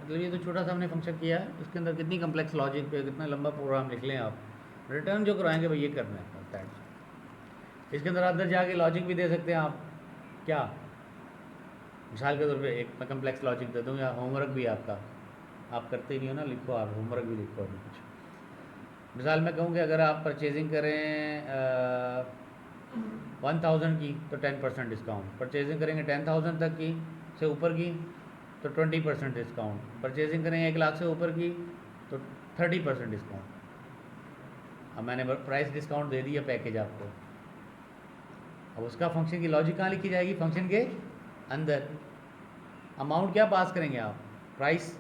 मतलब ये तो छोटा सा हमने फंक्शन किया है, इसके अंदर कितनी कम्प्लेक्स लॉजिक पे कितना लंबा प्रोग्राम लिख लें आप, रिटर्न जो कराएंगे भाई ये करना है दैट्स। इसके अंदर अंदर जाके लॉजिक भी दे सकते हैं आप, क्या मिसाल के तौर पे एक मैं कम्प्लेक्स लॉजिक दे दूँ, या होमवर्क भी आपका, आप करते ही नहीं हो ना, लिखो आप होमवर्क भी लिखो अभी कुछ। मिसाल मैं कहूँ कि अगर आप परचेजिंग करें 1000 की तो 10% डिस्काउंट, परचेजिंग करेंगे 10,000 तक की से ऊपर की तो 20% डिस्काउंट, परचेजिंग करेंगे 1 लाख से ऊपर की तो 30% डिस्काउंट। अब मैंने प्राइस डिस्काउंट दे दिया पैकेज आपको, अब उसका फंक्शन की लॉजिक कहाँ लिखी जाएगी, फंक्शन के अंदर। अमाउंट क्या पास करेंगे आप, प्राइस।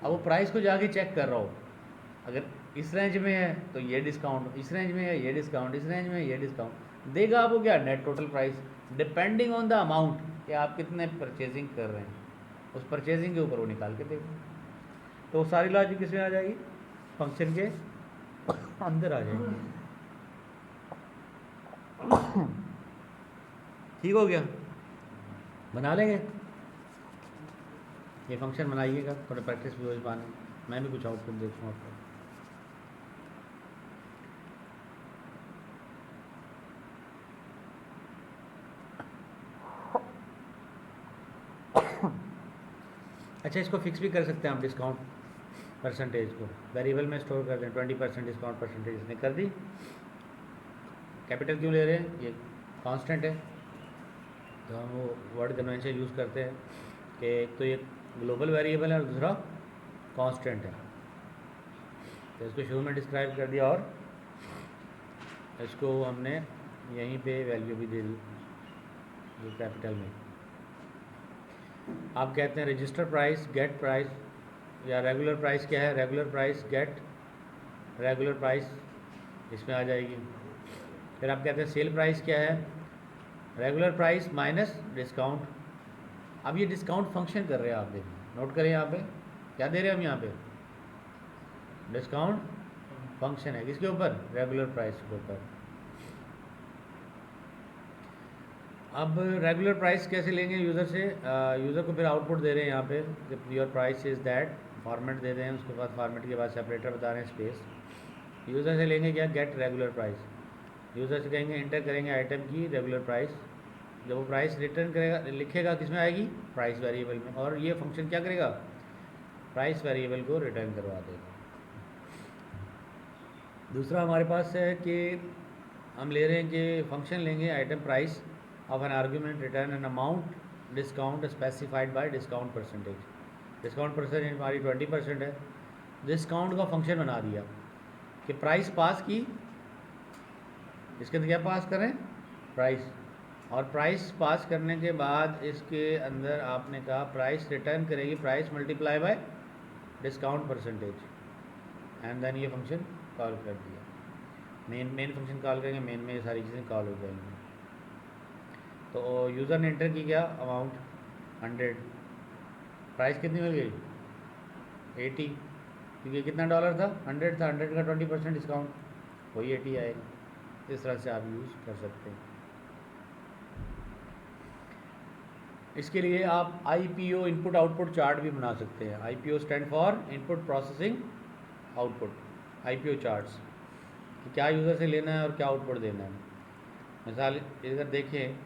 अब वो प्राइस को जाके चेक कर रहा हो, अगर इस रेंज में है तो ये डिस्काउंट, इस रेंज में है ये डिस्काउंट, इस रेंज में है ये डिस्काउंट देगा आपको, क्या net total price, depending on the amount कि आप कितने परचेजिंग कर रहे हैं, उस परचेजिंग के ऊपर वो निकाल के देगा। तो सारी लॉजिक किसमें आ जाएगी, फंक्शन के अंदर आ जाएगी। ठीक हो गया, बना लेंगे, ये फंक्शन बनाइएगा, थोड़ा प्रैक्टिस भी हो इस बारे में, मैं भी कुछ आउटपुट देखूँ आपको। अच्छा इसको फिक्स भी कर सकते हैं हम, डिस्काउंट परसेंटेज को वेरिएबल में स्टोर कर दें, 20% डिस्काउंट परसेंटेज इसने कर दी। कैपिटल क्यों ले रहे हैं, ये कांस्टेंट है, तो हम वो वर्ड कन्वेंशन यूज़ करते हैं कि एक तो ये ग्लोबल वेरिएबल है और दूसरा कांस्टेंट है, तो इसको शुरू में डिस्क्राइब कर दिया और इसको हमने यहीं पे वैल्यू भी दे दी ये कैपिटल में। आप कहते हैं रजिस्टर प्राइस गेट प्राइस, या रेगुलर प्राइस क्या है, regular price get regular price इसमें आ जाएगी। फिर आप कहते हैं सेल प्राइस क्या है, रेगुलर प्राइस माइनस डिस्काउंट। अब ये डिस्काउंट फंक्शन कर रहे हैं, आप देखिए नोट करें यहाँ पे क्या दे रहे हैं हम, यहाँ पे डिस्काउंट फंक्शन है किसके ऊपर, रेगुलर प्राइस के ऊपर। अब रेगुलर प्राइस कैसे लेंगे यूज़र से? यूज़र को फिर आउटपुट दे रहे हैं यहाँ पे कि your price is that, format दे रहे हैं, उसके बाद फॉर्मेट के बाद सेपरेटर बता रहे हैं स्पेस। यूज़र से लेंगे क्या? Gate regular price. यूज़र से कहेंगे इंटर करेंगे आइटम की रेगुलर प्राइस। जब वो प्राइस रिटर्न करेगा, लिखेगा किस में आएगी? प्राइस वेरिएबल में। और ये फंक्शन क्या करेगा? प्राइस वेरिएबल को रिटर्न करवा देगा। दूसरा हमारे पास है कि हम ले रहे हैं कि फंक्शन लेंगे item price of an argument return an amount discount specified by discount percentage. Discount percentage हमारी 20% है। डिस्काउंट का फंक्शन बना दिया कि प्राइस पास की, इसके अंदर क्या पास करें? प्राइस। और प्राइस पास करने के बाद इसके अंदर आपने कहा प्राइस रिटर्न करेगी price multiply by discount percentage, and then ये फंक्शन कॉल कर दिया। मेन फंक्शन कॉल करेंगे, मेन में ये सारी चीज़ें कॉल हो जाएंगी। तो यूज़र ने एंटर की क्या? अमाउंट 100। प्राइस कितनी मिल गई? 80, क्योंकि कितना डॉलर था? 100 था। 100 का 20% डिस्काउंट, वही 80 आएगा। इस तरह से आप यूज़ कर सकते हैं। इसके लिए आप IPO इनपुट आउटपुट चार्ट भी बना सकते हैं। IPO stand for input processing output. IPO charts कि क्या यूज़र से लेना है और क्या आउटपुट देना है। मिसाल अगर देखें,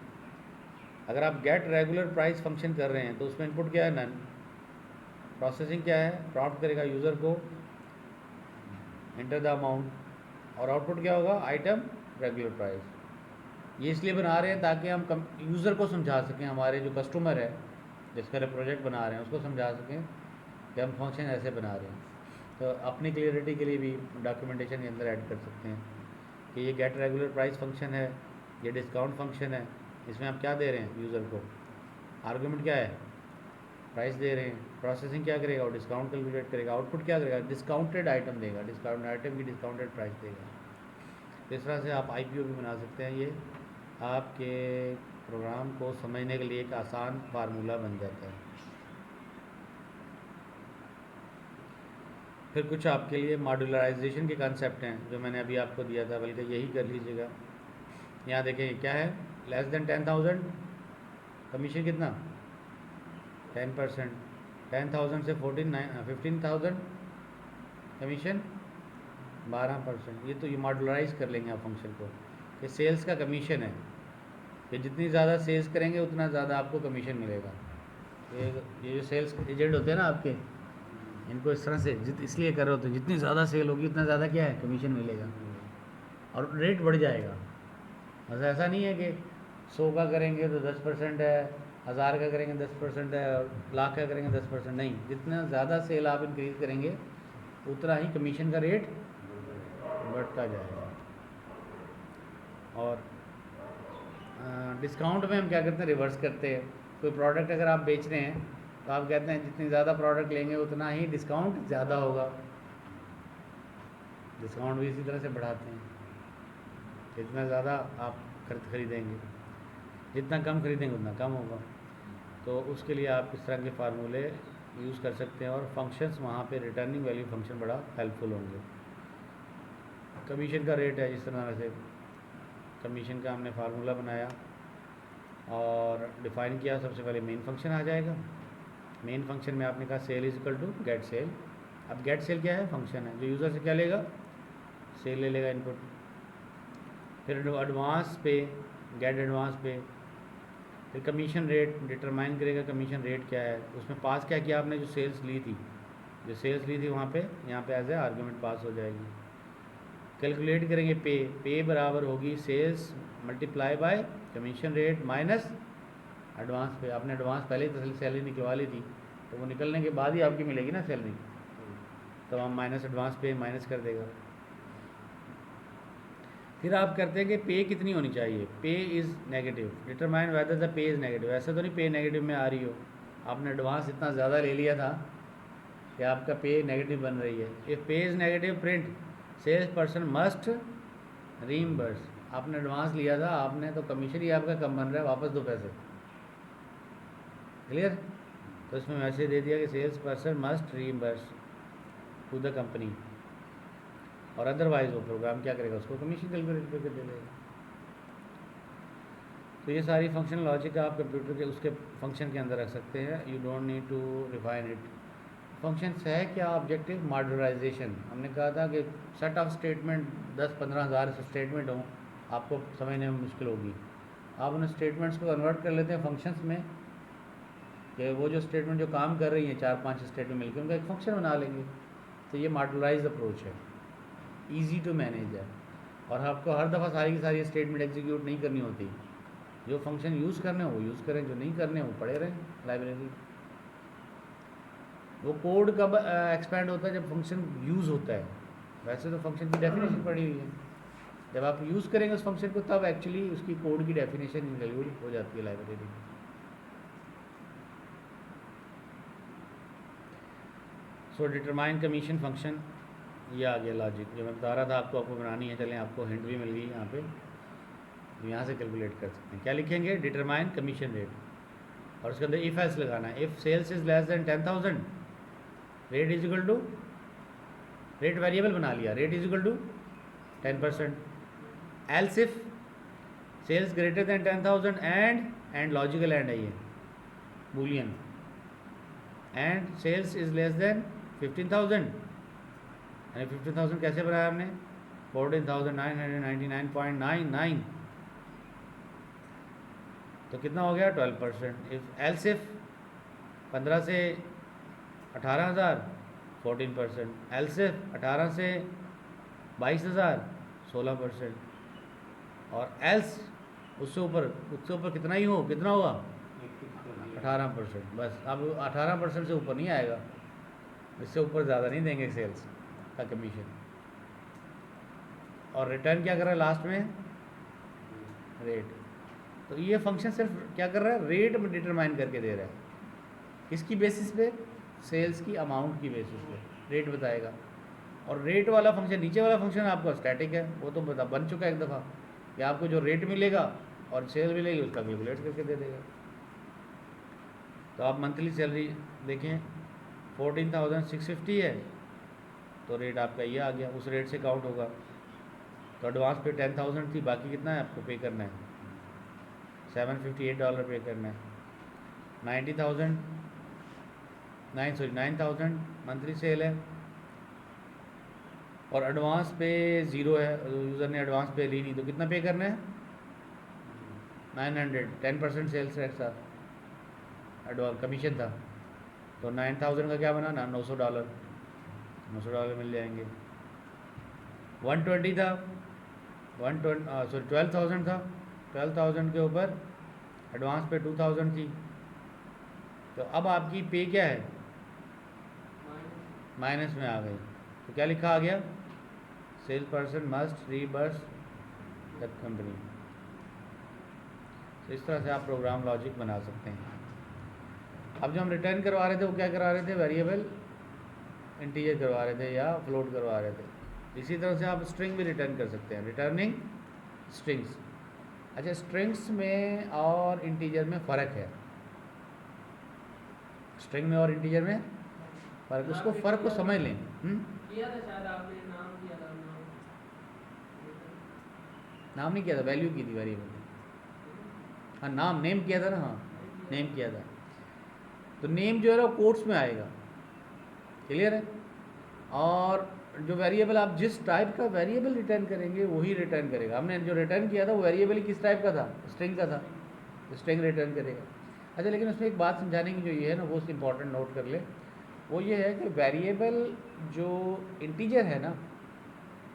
अगर आप गेट रेगुलर प्राइस फंक्शन कर रहे हैं तो उसमें इनपुट क्या है? नन। प्रोसेसिंग क्या है? प्रॉम्प्ट करेगा यूज़र को एंटर द अमाउंट, और आउटपुट क्या होगा? Item regular price. ये इसलिए बना रहे हैं ताकि हम यूज़र को समझा सकें, हमारे जो कस्टमर है जिसका प्रोजेक्ट बना रहे हैं उसको समझा सकें कि हम फंक्शन ऐसे बना रहे हैं। तो अपनी क्लियरिटी के लिए भी डॉक्यूमेंटेशन के अंदर ऐड कर सकते हैं कि ये गेट रेगुलर प्राइस फंक्शन है, ये डिस्काउंट फंक्शन है। इसमें आप क्या दे रहे हैं यूज़र को? आर्गूमेंट क्या है? प्राइस दे रहे हैं। प्रोसेसिंग क्या करेगा? वो डिस्काउंट कैलकुलेट करेगा। आउटपुट क्या करेगा? डिस्काउंटेड आइटम देगा, डिस्काउंट आइटम की डिस्काउंटेड प्राइस देगा। इस तरह से आप IPO भी बना सकते हैं। ये आपके प्रोग्राम को समझने के लिए एक आसान फार्मूला बन जाता है। फिर कुछ आपके लिए मॉड्यूलराइजेशन के कंसेप्ट हैं जो मैंने अभी आपको दिया था, बल्कि यही कर लीजिएगा। यहाँ देखें क्या है? लेस देन 10,000 कमीशन कितना? 10%। 10,000 से 15,000 कमीशन 12%। ये तो ये मॉड्यूलराइज कर लेंगे आप फंक्शन को कि सेल्स का कमीशन है कि जितनी ज़्यादा सेल्स करेंगे उतना ज़्यादा आपको कमीशन मिलेगा। ये जो सेल्स एजेंट होते हैं ना आपके, इनको इस तरह से इसलिए कर रहे होते हैं, जितनी ज़्यादा सेल होगी उतना ज़्यादा क्या है? कमीशन मिलेगा और रेट बढ़ जाएगा। बस ऐसा नहीं है कि 100 का करेंगे तो 10% है, 1000 का करेंगे 10% है, और लाख का करेंगे 10%। नहीं, जितना ज़्यादा सेल आप इंक्रीज़ करेंगे उतना ही कमीशन का रेट बढ़ता जाएगा। और डिस्काउंट में हम क्या करते हैं? रिवर्स करते हैं। कोई प्रोडक्ट अगर आप बेच रहे हैं तो आप कहते हैं जितनी ज़्यादा प्रोडक्ट लेंगे उतना ही डिस्काउंट ज़्यादा होगा। डिस्काउंट भी इसी तरह से बढ़ाते हैं, जितना ज़्यादा आप खरीदेंगे, जितना कम खरीदेंगे उतना कम होगा। तो उसके लिए आप इस तरह के फार्मूले यूज़ कर सकते हैं, और फंक्शंस वहाँ पे रिटर्निंग वैल्यू फंक्शन बड़ा हेल्पफुल होंगे। कमीशन का रेट है, जिस तरह से कमीशन का हमने फार्मूला बनाया और डिफ़ाइन किया। सबसे पहले मेन फंक्शन आ जाएगा। मेन फंक्शन में आपने कहा sale is equal to get sale. अब गेट सेल क्या है? फंक्शन है जो यूज़र से क्या लेगा? सेल ले लेगा इनपुट। फिर एडवांस पे, गेट एडवांस पे। फिर कमीशन रेट डिटरमाइन करेगा कमीशन रेट क्या है। उसमें पास क्या किया आपने? जो सेल्स ली थी, वहाँ पे यहाँ पे एज ए आर्गूमेंट पास हो जाएगी। कैलकुलेट करेंगे पे बराबर होगी sales multiply by commission rate minus advance pay. आपने एडवांस पहले ही सैलरी निकलवा ली थी, तो वो निकलने के बाद ही आपकी मिलेगी ना सैलरी, तो हम माइनस एडवांस पे माइनस कर देगा। फिर आप करते हैं कि पे कितनी होनी चाहिए? पे is negative, determine whether the pay is negative. ऐसा तो नहीं पे नेगेटिव में आ रही हो, आपने एडवांस इतना ज़्यादा ले लिया था कि आपका पे नेगेटिव बन रही है। If pay is negative print sales person must reimburse. आपने एडवांस लिया था, आपने तो कमीशन ही आपका कम बन रहा है, वापस दो पैसे। क्लियर? तो इसमें मैसेज दे दिया कि sales person must reimburse to the company, और अदरवाइज वो प्रोग्राम क्या करेगा? उसको कमीशन कैलकुलेट करके दे देगा। तो ये सारी फंक्शन लॉजिक आप कंप्यूटर के उसके फंक्शन के अंदर रख सकते हैं। You don't need to refine it. Functions है क्या? Objective modularisation. हमने कहा था कि सेट ऑफ स्टेटमेंट 10-15 हज़ार स्टेटमेंट हों, आपको समझने में मुश्किल होगी। आप उन स्टेटमेंट्स को कन्वर्ट कर लेते हैं फंक्शंस में, कि वो जो स्टेटमेंट जो काम कर रही हैं 4-5 स्टेटमेंट मिलकर उनका एक फंक्शन बना लेंगे। तो ये मॉड्यूलराइज अप्रोच है, ईजी टू मैनेज है, और आपको हर दफ़ा सारी की सारी स्टेटमेंट एग्जीक्यूट नहीं करनी होती। जो फंक्शन यूज़ करने हो वो यूज़ करें, जो नहीं करने वो पड़े रहें लाइब्रेरी। वो कोड कब एक्सपैंड होता है? जब फंक्शन यूज़ होता है। वैसे तो फंक्शन की डेफिनेशन पड़ी हुई है, जब आप यूज़ करेंगे उस फंक्शन को तब एक्चुअली उसकी कोड की डेफिनेशन इंक्लूड हो जाती है लाइब्रेरी में। सो डिटरमाइन कमीशन फंक्शन, ये आ गया लॉजिक जो मैं बता रहा था आपको बनानी है। चलें, आपको हिंट भी मिल गई यहाँ पे, यहाँ से कैलकुलेट कर सकते हैं। क्या लिखेंगे? डिटरमाइन कमीशन रेट, और उसके अंदर इफ एल्स लगाना है। If sales is less than 10,000, rate is equal to, rate variable बना लिया, rate is equal to 10%। Else if sales greater than 10,000 and logical and है ये Boolean, and sales is less than 15,000। यानी 15,000 कैसे बनाया हमने? 14,999.99। तो कितना हो गया? 12%। इफ एल्स इफ 15 से 18,000 14%, एल्स इफ 18 से 22,000 16%, और एल्स उससे ऊपर कितना ही हो, कितना हुआ? 18%। बस अब 18% से ऊपर नहीं आएगा, इससे ऊपर ज़्यादा नहीं देंगे सेल्स का कमीशन। और रिटर्न क्या कर रहा है लास्ट में? रेट। तो ये फंक्शन सिर्फ क्या कर रहा है? रेट में डिटरमाइन करके दे रहा है। किसकी बेसिस पे? सेल्स की अमाउंट की बेसिस पे रेट बताएगा। और रेट वाला फंक्शन, नीचे वाला फंक्शन आपका स्टैटिक है, वो तो बन चुका है एक दफ़ा, कि आपको जो रेट मिलेगा और सेल मिलेगी उसका कैलकुलेट करके दे देगा। तो आप मंथली सैलरी देखें 14,650 है, तो रेट आपका ये आ गया, उस रेट से काउंट होगा। तो एडवांस पे 10,000 थी, बाकी कितना है आपको पे करना है? $758 पे करना है। 9,000 मंथली सेल है, और एडवांस पे 0 है, यूज़र ने एडवांस पे ली नहीं, तो कितना पे करना है? 900, 10% सेल्स टैक्स था, एडवांस कमीशन था। तो 9,000 का क्या बना ना? $900 मिल जाएंगे। 120 था, 12,000 था, 12,000 के ऊपर एडवांस पे 2,000 थी। तो अब आपकी पे क्या है? माइनस में आ गई। तो क्या लिखा आ गया? Sales person must reimburse the company. तो इस तरह से आप प्रोग्राम लॉजिक बना सकते हैं। अब जो हम रिटर्न करवा रहे थे वो क्या करा रहे थे? वेरिएबल इंटीजर करवा रहे थे या फ्लोट करवा रहे थे। इसी तरह से आप स्ट्रिंग भी रिटर्न कर सकते हैं, रिटर्निंग स्ट्रिंग्स। अच्छा, स्ट्रिंग्स में और इंटीजर में फ़र्क है। स्ट्रिंग में और इंटीजर में फ़र्क, उसको फ़र्क को समझ लें। किया था शायद आपने, नाम किया था, नाम नहीं किया था, वैल्यू की थी वेरिएबल। हाँ, नाम नेम किया था ना, हाँ नेम किया था। तो नेम जो है ना कोट्स में आएगा, क्लियर है। और जो वेरिएबल, आप जिस टाइप का वेरिएबल रिटर्न करेंगे वही रिटर्न करेगा। हमने जो रिटर्न किया था वो वेरिएबल किस टाइप का था? स्ट्रिंग का था, तो स्ट्रिंग रिटर्न करेगा। अच्छा, लेकिन उसमें एक बात समझाने की जो ये है ना, वो इंपॉर्टेंट नोट कर ले। वो ये है कि वेरिएबल जो इंटीजर है ना,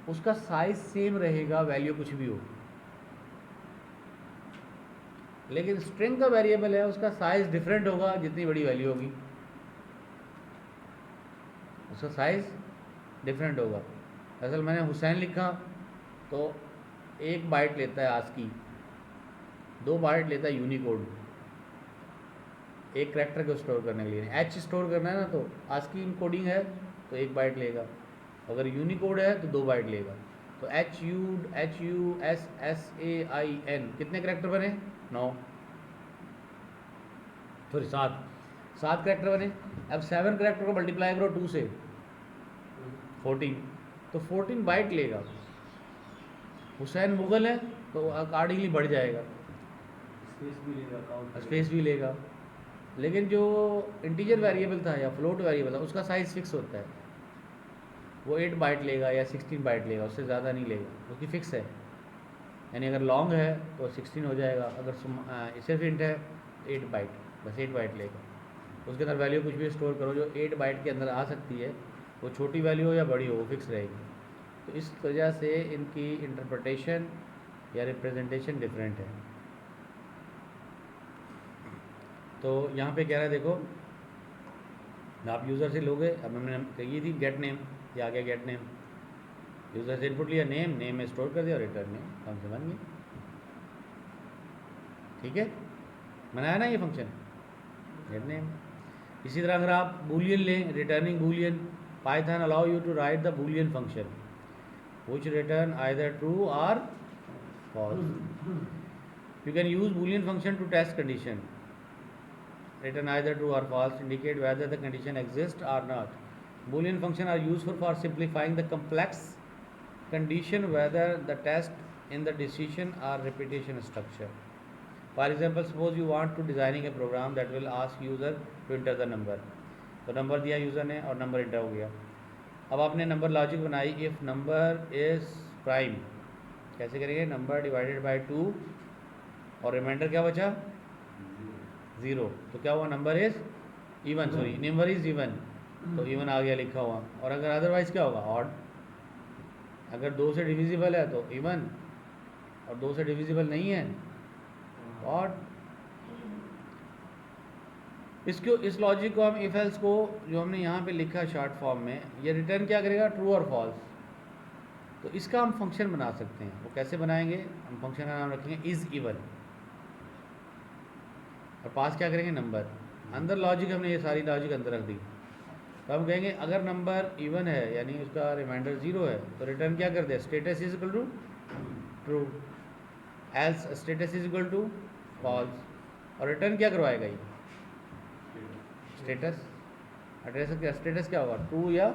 उसका साइज सेम रहेगा, वैल्यू कुछ भी हो। लेकिन स्ट्रिंग का वेरिएबल है, उसका साइज़ डिफरेंट होगा जितनी बड़ी वैल्यू होगी, उसका साइज़ डिफरेंट होगा। असल मैंने हुसैन लिखा तो 1 बाइट लेता है आस्की, 2 बाइट लेता है यूनिकोड, एक करैक्टर को स्टोर करने के लिए। एच स्टोर करना है ना, तो आस्की इनकोडिंग है तो 1 बाइट लेगा, अगर यूनिकोड है तो 2 बाइट लेगा। तो HUSSAIN कितने करैक्टर बने? 9, सॉरी 7 करैक्टर बने। अब 7 करैक्टर को मल्टीप्लाई करो 2 से, 14, तो 14 बाइट लेगा। हुसैन मुगल है तो अकॉर्डिंगली बढ़ जाएगा। स्पेस भी लेगा, काउंट स्पेस भी लेगा, लेकिन जो इंटीजर वेरिएबल था या फ्लोट वेरिएबल था उसका साइज़ फिक्स होता है, वो 8 बाइट लेगा या 16 बाइट लेगा, उससे ज़्यादा नहीं लेगा, उसकी फ़िक्स है। यानी अगर लॉन्ग है तो 16 हो जाएगा, अगर सिर्फ इंट है 8 बाइट, बस 8 बाइट लेगा। उसके अंदर वैल्यू कुछ भी स्टोर करो, जो 8 बाइट के अंदर आ सकती है, वो छोटी वैल्यू हो या बड़ी हो, वो फिक्स रहेगी। तो इस वजह से इनकी इंटरप्रिटेशन या रिप्रेजेंटेशन डिफरेंट है। तो यहाँ पे कह रहा है देखो, आप यूज़र से लोगे, अब हमने कही थी गेट नेम, ये आ गया गेट नेम, यूज़र से इनपुट लिया नेम, नेम में स्टोर कर दिया और रिटर्न नेम, हम से बन गई। ठीक है, बनाया ना ये फंक्शन गेट नेम। इसी तरह अगर आप बूलियन लें, returning Boolean, Python allow you to write the Boolean function which return either true or false. You can use boolean function to test condition, return either true or false, indicate whether the condition exists or not. Boolean function are useful for simplifying the complex condition, whether the test in the decision or repetition structure. For example, suppose you want to designing a program that will ask user to enter the number. तो number दिया user ने और number inter हो गया। अब आपने number logic बनाई, if number is prime, कैसे करेंगे, नंबर डिवाइडेड बाय 2 और रिमाइंडर क्या बचा 0, तो क्या हुआ, number is even, sorry number is even, तो इवन आ गया लिखा हुआ। और अगर अदरवाइज़ क्या होगा, ऑड। अगर 2 से डिविजिबल है तो इवन, और 2 से डिविजिबल नहीं है ऑड। इसको, इस लॉजिक को हम इफ एल्स को जो हमने यहाँ पे लिखा शॉर्ट फॉर्म में, ये रिटर्न क्या करेगा, ट्रू और फॉल्स। तो इसका हम फंक्शन बना सकते हैं। वो कैसे बनाएंगे, हम फंक्शन का नाम रखेंगे इज़ इवन, और पास क्या करेंगे, नंबर। अंदर लॉजिक हमने ये सारी लॉजिक अंदर रख दी। तो हम कहेंगे अगर नंबर इवन है यानी उसका रिमाइंडर 0 है तो रिटर्न क्या कर दे, status is equal to true, else status is equal to false. और रिटर्न क्या करवाएगा ये, स्टेटस। एड्रेस क्या, स्टेटस क्या होगा, ट्रू या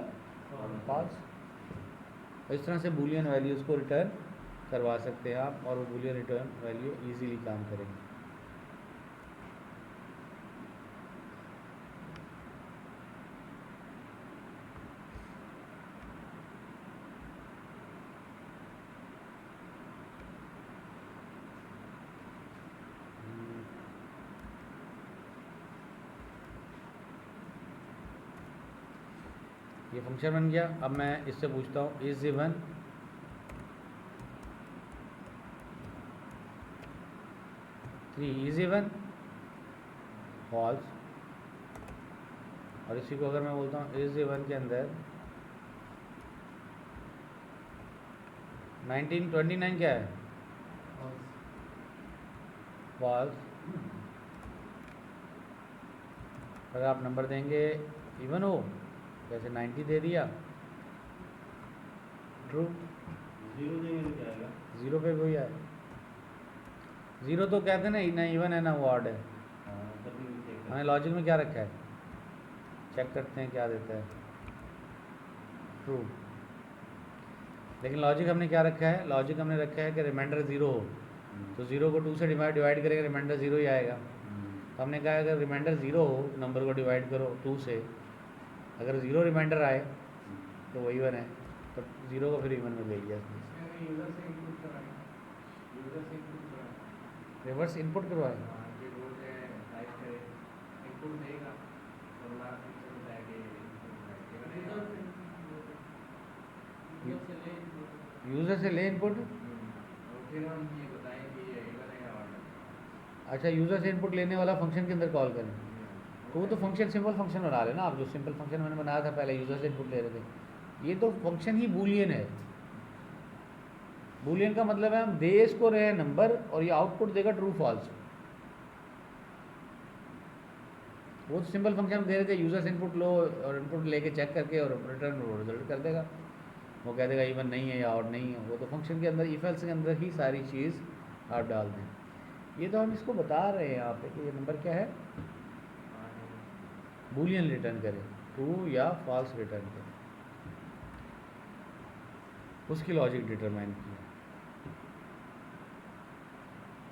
फॉल्स। इस तरह से बूलियन वैल्यूज़ को रिटर्न करवा सकते हैं आप, और वो बूलियन रिटर्न वैल्यू इजीली काम करेंगे। ये फंक्शन बन गया। अब मैं इससे पूछता हूँ is even three is even false, और इसी को अगर मैं बोलता हूँ इज इवन के अंदर 1929 क्या है, फॉल्स। अगर आप नंबर देंगे इवन हो, जैसे 90 दे दिया, ट्रू। 0 देंगे तो क्या आएगा, 0 पे वही है, 0 तो कहते हैं ना इवन है ना वो ऑड है। तभी भी चेक हमने लॉजिक में क्या रखा है, चेक करते हैं क्या देता है, ट्रू। लेकिन लॉजिक हमने क्या रखा है, लॉजिक हमने रखा है कि रिमाइंडर 0 हो, तो 0 को 2 से डिवाइड करेंगे, रिमाइंडर 0 ही आएगा। तो हमने कहा अगर रिमाइंडर 0 हो, नंबर को डिवाइड करो 2 से, अगर 0 रिमाइंडर आए तो वो इवन है, तो 0 को फिर इवन में ले लिया। यूजर से इनपुट कराएंगे, यूजर से इनपुट कराएंगे, रिवर्स इनपुट करवाए, जो रोज है टाइप करे, इनपुट देगा और लास्ट में चल जाएगा यूज़र से ले इनपुट। और फिर हम ये बताएं कि ये इवन है या ऑड है। अच्छा, यूज़र से इनपुट लेने वाला फंक्शन के अंदर कॉल करें, तो वो तो फंक्शन सिंपल फंक्शन बना रहे ना आप, जो सिंपल फंक्शन मैंने बनाया था पहले, यूज़र से इनपुट ले रहे थे। ये तो फंक्शन ही बूलियन है। बूलियन का मतलब है हम दे इसको रहे हैं नंबर, और ये आउटपुट देगा ट्रू फॉल्स। वो तो सिंपल फंक्शन हम दे रहे थे, यूज़र से इनपुट लो और इनपुट लेके चेक करके और रिटर्न रिजल्ट कर देगा। वो कह देगा इवन नहीं है या ऑड नहीं है। वो तो फंक्शन के अंदर, इफ एल्स के अंदर ही सारी चीज़ आप डाल दें। ये तो हम इसको बता रहे हैं यहाँ पे कि ये नंबर क्या है, बूलियन रिटर्न करें, ट्रू या फॉल्स रिटर्न करें, उसकी लॉजिक डिटरमाइन की।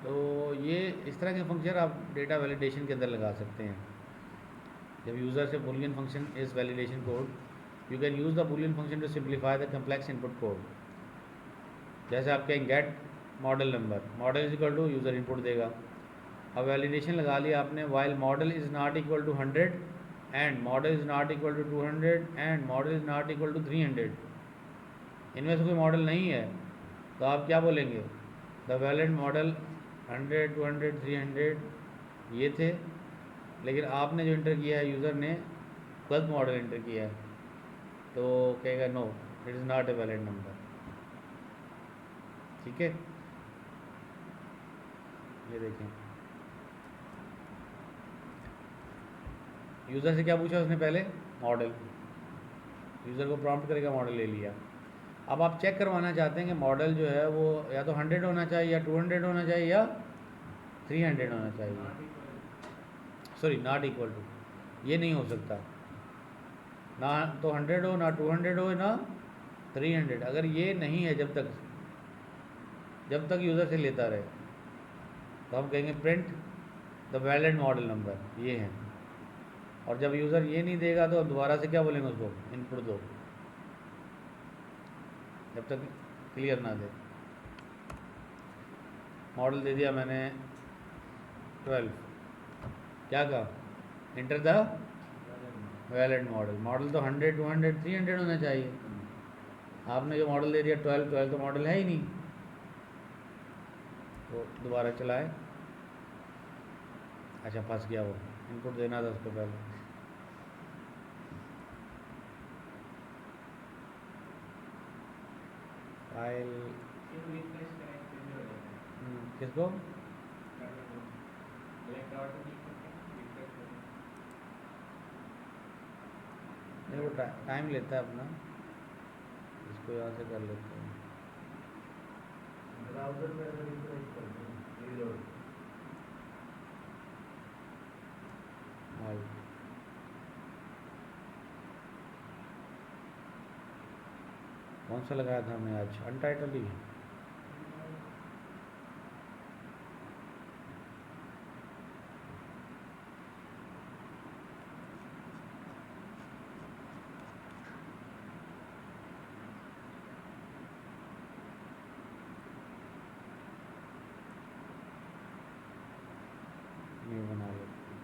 तो ये इस तरह के फंक्शन आप डेटा वैलिडेशन के अंदर लगा सकते हैं। जब यूज़र से Boolean function is validation code you can use the Boolean function to simplify the complex input code. जैसे आप कहें get model number, model is equal to user input देगा। अब वैलिडेशन लगा लिया आपने, while model is not equal to 100 and model is not equal to 200 and model is not equal to 300। इनमें से कोई मॉडल नहीं है तो आप क्या बोलेंगे, द वैलिड मॉडल 100 200 300 ये थे, लेकिन आपने जो इंटर किया है यूज़र ने गलत मॉडल इंटर किया है, तो कहेगा no it is not a valid number. ठीक है, ये देखें यूज़र से क्या पूछा उसने पहले, मॉडल। यूज़र को प्रॉम्प्ट करेगा, मॉडल ले लिया। अब आप चेक करवाना चाहते हैं कि मॉडल जो है वो या तो 100 होना चाहिए या 200 होना चाहिए या 300 होना चाहिए। सॉरी नॉट इक्वल टू, ये नहीं हो सकता, ना तो 100 हो ना 200 हो ना 300। अगर ये नहीं है जब तक यूज़र से लेता रहे तो हम कहेंगे print the valid model number, ये है। और जब यूज़र ये नहीं देगा तो दोबारा से क्या बोलेंगे उसको, इनपुट दो, जब तक क्लियर ना दे। मॉडल दे दिया मैंने 12, क्या कहा, enter the valid model. Model तो 100 200 300 होना चाहिए, आपने जो मॉडल दे दिया 12 तो मॉडल है ही नहीं। तो दोबारा चलाए, अच्छा फंस गया वो, इनपुट देना था उसको पहले। फाइल किसको, नहीं वो टाइम लेता है अपना, इसको यहाँ से कर लेते हैं। ब्राउज़र में अगर रिफ्रेश करते हैं रीलोड, हाँ कौन सा लगाया था हमने आज, अनटाइटल ही। ये बना लेते हैं।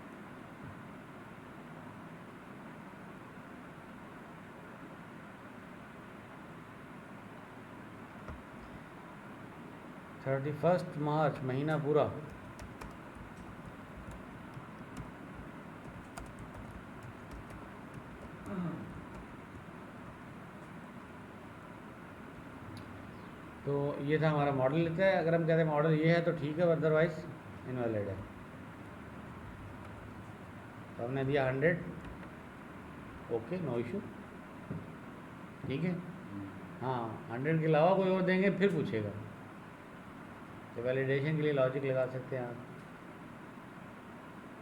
मार्च 31 महीना पूरा, तो ये था हमारा मॉडल लेता है। अगर हम कहते हैं मॉडल ये है तो ठीक है, अदरवाइज इनवैलिड है। तो हमने दिया 100, ओके नो इशू, ठीक है। हाँ 100 के अलावा कोई और देंगे फिर पूछेगा, तो वैलिडेशन के लिए लॉजिक लगा सकते हैं आप।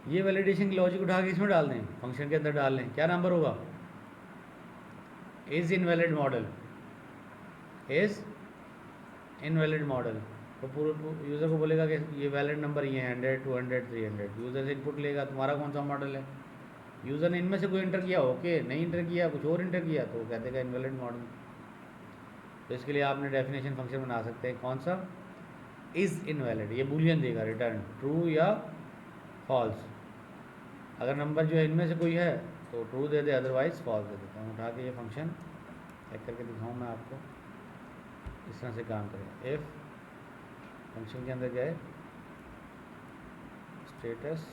ये वैलिडेशन की लॉजिक उठा के इसमें डाल दें, फंक्शन के अंदर डाल लें, क्या नंबर होगा, is invalid model, is invalid model. तो पूरे यूज़र को बोलेगा कि ये वैलिड नंबर ये है 100 200 300। यूज़र से इनपुट लेगा तुम्हारा कौन सा मॉडल है, यूज़र ने इनमें से कोई इंटर किया, ओके, नहीं इंटर किया, कुछ और इंटर किया, तो वो कहते हैं इनवैलिड मॉडल। तो इसके लिए आपने डेफिनेशन फंक्शन बना सकते हैं, कौन सा, इज़ इनवैलिड, ये बूलियन देगा रिटर्न ट्रू या फॉल्स। अगर नंबर जो है इनमें से कोई है तो true they they, otherwise false दे देता हूँ। उठा के ये फंक्शन चेक करके दिखाऊँ मैं आपको, इस तरह से काम करें। इफ़ फंक्शन के अंदर गए, स्टेटस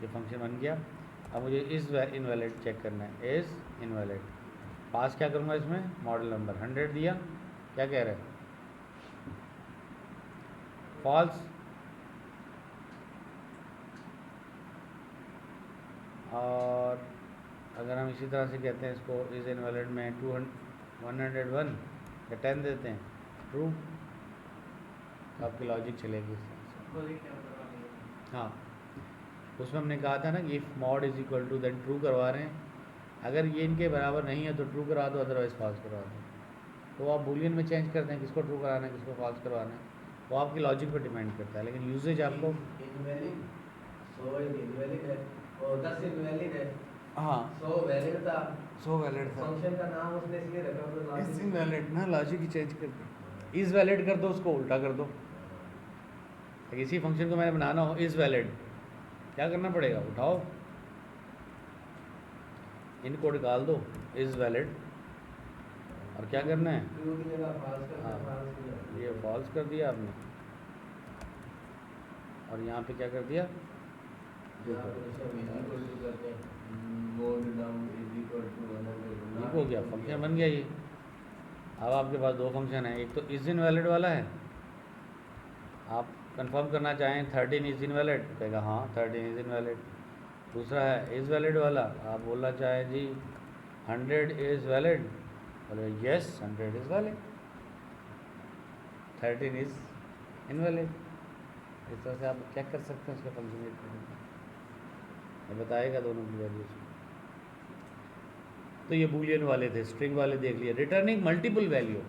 ये फंक्शन बन गया। अब मुझे इज़ इनवैलिड चेक करना है, इज़ इनवैलिड, पास क्या करूँगा इसमें, मॉडल नंबर 100 दिया, क्या कह रहे हैं, फॉल्स। और अगर हम इसी तरह से कहते हैं इसको, इज़ इनवैलिड में 101 या 10 देते हैं, ट्रू, आपकी लॉजिक चलेगी इस तरह से। हाँ उसमें हमने कहा था ना कि if mod is equal to, then true करवा रहे हैं, अगर ये इनके बराबर नहीं है तो ट्रू करा दो, अदरवाइज फॉल्स करवा दो। तो आप बूलियन में चेंज करते हैं किसको ट्रू कराना है किसको फॉल्स करवाना है, वो आपकी लॉजिक पर डिपेंड करता है, लेकिन यूजेज आपको इनवैलिड, सो इनवैलिड है और 10 इनवैलिड है, हाँ सो वैलिड था, सो वैलिड था, फंक्शन का नाम उसने इसलिए रखा तो इज इनवैलिड ना, लॉजिक ही चेंज कर दो, इज वैलिड कर दो, उसको उल्टा कर दो। इसी फंक्शन को मैंने बनाना हो इज वैलिड, क्या करना पड़ेगा, उठाओ इन कोड डाल दो इज वैलिड, और क्या करना है, ट्रू की जगह फॉल्स कर हाँ, फॉल्स किया ये फॉल्स कर दिया आपने, और यहाँ पे क्या कर दिया, यहाँ पे सब इक्वल टू करते हैं, mode down is equal to 100, ठीक हो गया, फंक्शन बन गया ये। अब आपके पास दो फंक्शन है, एक तो इज इनवैलिड वाला है, आप कंफर्म करना चाहें 13 इज इनवैलिड, कहेगा हाँ 13 इज इनवैलिड। दूसरा है इज़ वैलिड वाला, आप बोलना चाहें जी 100 इज़ वैलिड, बोले yes 100 is valid, 13 is invalid. इस तरह से आप क्या कर सकते हैं उसका फंक्शनेट करने, ये बताएगा दोनों की वैल्यूज। तो ये बूलियन वाले थे, स्ट्रिंग वाले देख लिए। रिटर्निंग मल्टीपल वैल्यू,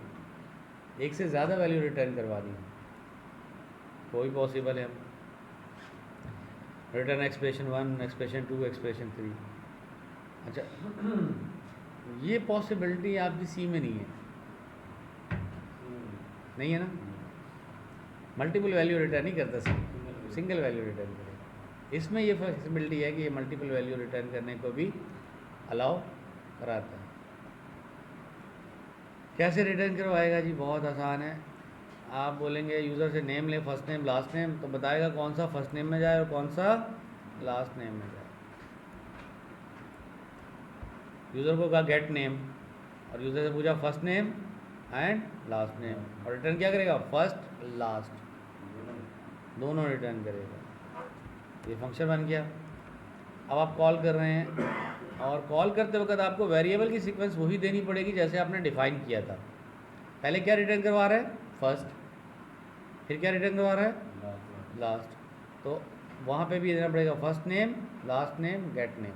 एक से ज़्यादा वैल्यू रिटर्न करवा दी, कोई पॉसिबल है, रिटर्न एक्सप्रेशन 1, एक्सप्रेशन 2, एक्सप्रेशन 3। अच्छा ये पॉसिबिलिटी आपकी सी में नहीं है, नहीं है ना, मल्टीपल वैल्यू रिटर्न नहीं करता सी, सिंगल वैल्यू रिटर्न करेगा। इसमें ये फ्लेक्सिबिलिटी है कि ये मल्टीपल वैल्यू रिटर्न करने को भी अलाउ कराता है। कैसे रिटर्न करवाएगा जी, बहुत आसान है। आप बोलेंगे यूज़र से नेम ले, फर्स्ट नेम लास्ट नेम, तो बताएगा कौन सा फर्स्ट नेम में जाए और कौन सा लास्ट नेम में जाए। यूज़र को कहा गेट नेम, और यूज़र से पूछा first name and last name, और रिटर्न क्या करेगा, फर्स्ट लास्ट दोनों रिटर्न करेगा। ये फंक्शन बन गया। अब आप कॉल कर रहे हैं, और कॉल करते वक्त आपको वेरिएबल की सीक्वेंस वही देनी पड़ेगी जैसे आपने डिफाइन किया था। पहले क्या रिटर्न करवा रहा है, फर्स्ट, फिर क्या रिटर्न करवा रहा है, लास्ट। तो वहाँ पे भी देना पड़ेगा first name, last name, gate name.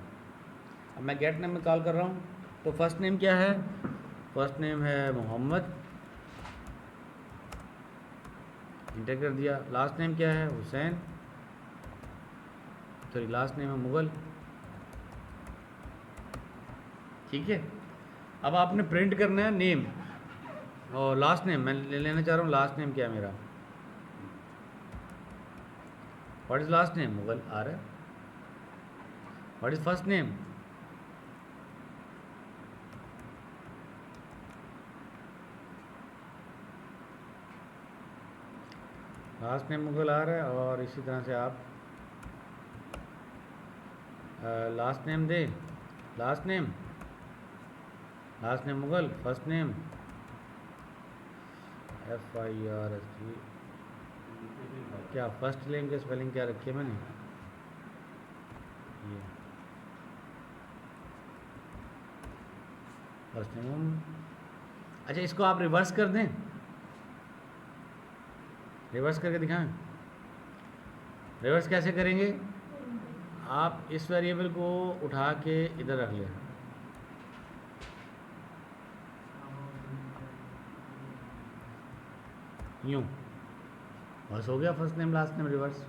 अब मैं गेट नेम में कॉल कर रहा हूँ, तो फर्स्ट नेम क्या है, फर्स्ट नेम है मोहम्मद, इंटर कर दिया। लास्ट नेम क्या है, हुसैन, सॉरी लास्ट नेम है मुगल, ठीक है। अब आपने प्रिंट करना है नेम और लास्ट नेम, मैं ले लेना चाह रहा हूँ लास्ट नेम क्या है मेरा, what is last name, Mughal आ रहा है। What is first name, last name Mughal आ रहा है। और इसी तरह से आप लास्ट नेम दे, last name Mughal, first name FIRST, क्या फर्स्ट नेम के स्पेलिंग क्या रखी है मैंने, ये फर्स्ट नेम। अच्छा इसको आप रिवर्स कर दें, रिवर्स करके दिखाएं। रिवर्स कैसे करेंगे, आप इस वेरिएबल को उठा के इधर रख लें, यूँ, बस हो गया first name last name reverse.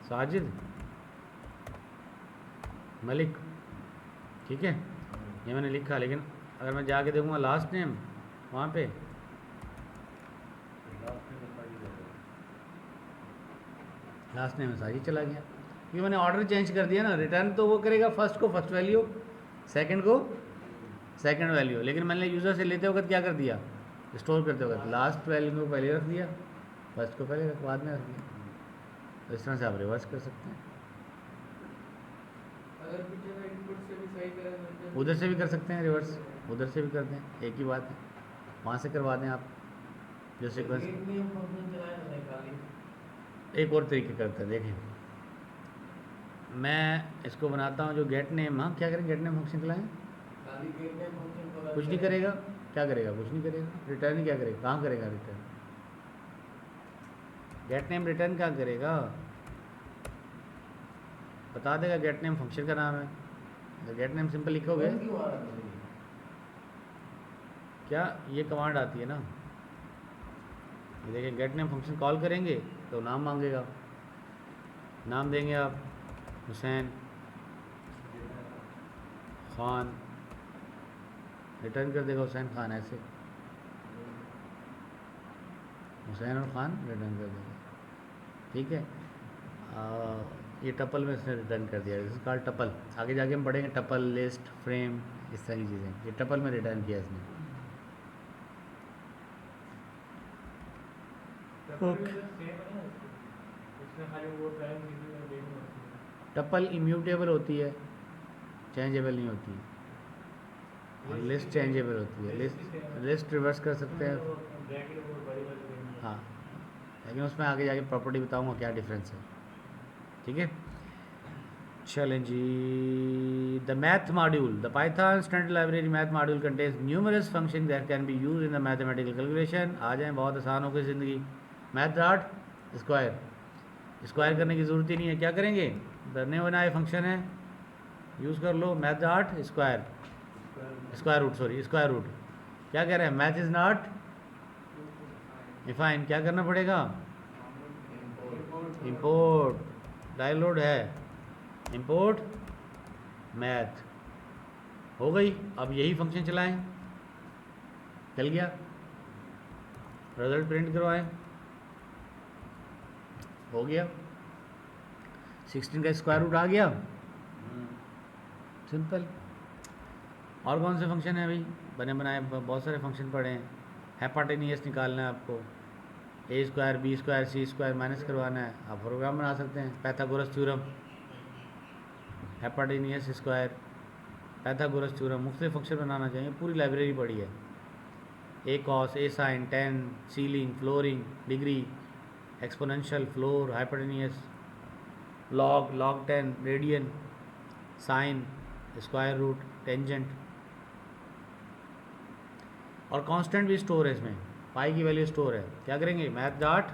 Sajid, Malik, ठीक है, ये मैंने लिखा, लेकिन अगर मैं जाके देखूँगा लास्ट नेम, वहाँ पे लास्ट नेम साजिद चला गया, क्योंकि मैंने ऑर्डर चेंज कर दिया ना। रिटर्न तो वो करेगा फर्स्ट को फर्स्ट वैल्यू, सेकंड को सेकंड वैल्यू, लेकिन मैंने यूज़र से लेते वक्त क्या कर दिया, स्टोर करते वक्त लास्ट वैल्यू को पहले रख दिया, फर्स्ट को पहले बाद में रख दिया। तो इस तरह से आप रिवर्स कर सकते हैं। अगर पीछे का इनपुट से भी सही करें उधर से भी कर सकते हैं रिवर्स, उधर से भी कर दें, एक ही बात है, वहाँ से करवा दें आप जो सीक्वेंस। एक और तरीके करते हैं, देखें मैं इसको बनाता हूँ जो गेट नेम, हाँ क्या करें, गेट नेम फंक्शन चलाएं, कुछ नहीं करेगा, क्या करेगा, कुछ नहीं करेगा, रिटर्न ही क्या करेगा, कहाँ करेगा रिटर्न, गेट नेम रिटर्न क्या करेगा, बता देगा गेट नेम फंक्शन का नाम है, तो गेट नेम सिंपल लिखोगे। रन क्यों आ रहा था ये? क्या ये कमांड आती है ना, ये देखिए गेट नेम फंक्शन कॉल करेंगे तो नाम मांगेगा, नाम देंगे आप हुसैन खान, रिटर्न कर देगा हुसैन खान, ऐसे हुसैन और खान रिटर्न कर देगा। ठीक है, ये टपल में इसने रिटर्न कर दिया, दिस इज कॉल्ड टपल। आगे जाके हम पढ़ेंगे टपल, लिस्ट, फ्रेम, इस तरह की चीज़ें। ये टपल में रिटर्न किया इसने। टपल इम्यूटेबल होती है, चेंजेबल नहीं होती, और लिस्ट चेंजेबल होती है। लिस्ट रिवर्स कर सकते हैं, हाँ, लेकिन उसमें आगे जाके प्रॉपर्टी बताऊंगा क्या डिफरेंस है। ठीक है, चलें जी। The math module, the Python standard library math module contains numerous function that can be use in the mathematical calculation. आ जाएँ, बहुत आसान हो गई ज़िंदगी। मैथ डॉट स्क्वायर, स्क्वायर करने की ज़रूरत ही नहीं है, क्या करेंगे, बने बनाए फंक्शन है, यूज़ कर लो। Math dot square, square root, sorry square root. क्या कह रहे हैं, मैथ इज़ नॉट डिफाइन, क्या करना पड़ेगा, इंपोर्ट, डाउनलोड है, इंपोर्ट मैथ, हो गई। अब यही फंक्शन चलाएं, चल गया, रिजल्ट प्रिंट करवाएं, हो गया। 16 का स्क्वायर रूट आ गया, सिंपल। और कौन से फंक्शन है भाई, बने बनाए बहुत सारे फंक्शन पड़े हैं। हैपार्टेनियस निकालना है आपको, A square B square C square minus करवाना है, आप प्रोग्राम बना सकते हैं। Pythagoras theorem, hypotenuse square, Pythagoras theorem, मुख्तलिफ फंक्शन बनाना चाहिए, पूरी लाइब्रेरी पड़ी है। A cos, A sine, tan, ceiling, flooring, degree, exponential, floor, hypotenuse, log, log 10, radian, sine, square root, tangent, और कांस्टेंट भी स्टोर है इसमें, पाई की वैल्यू स्टोर है। क्या करेंगे, मैथ डॉट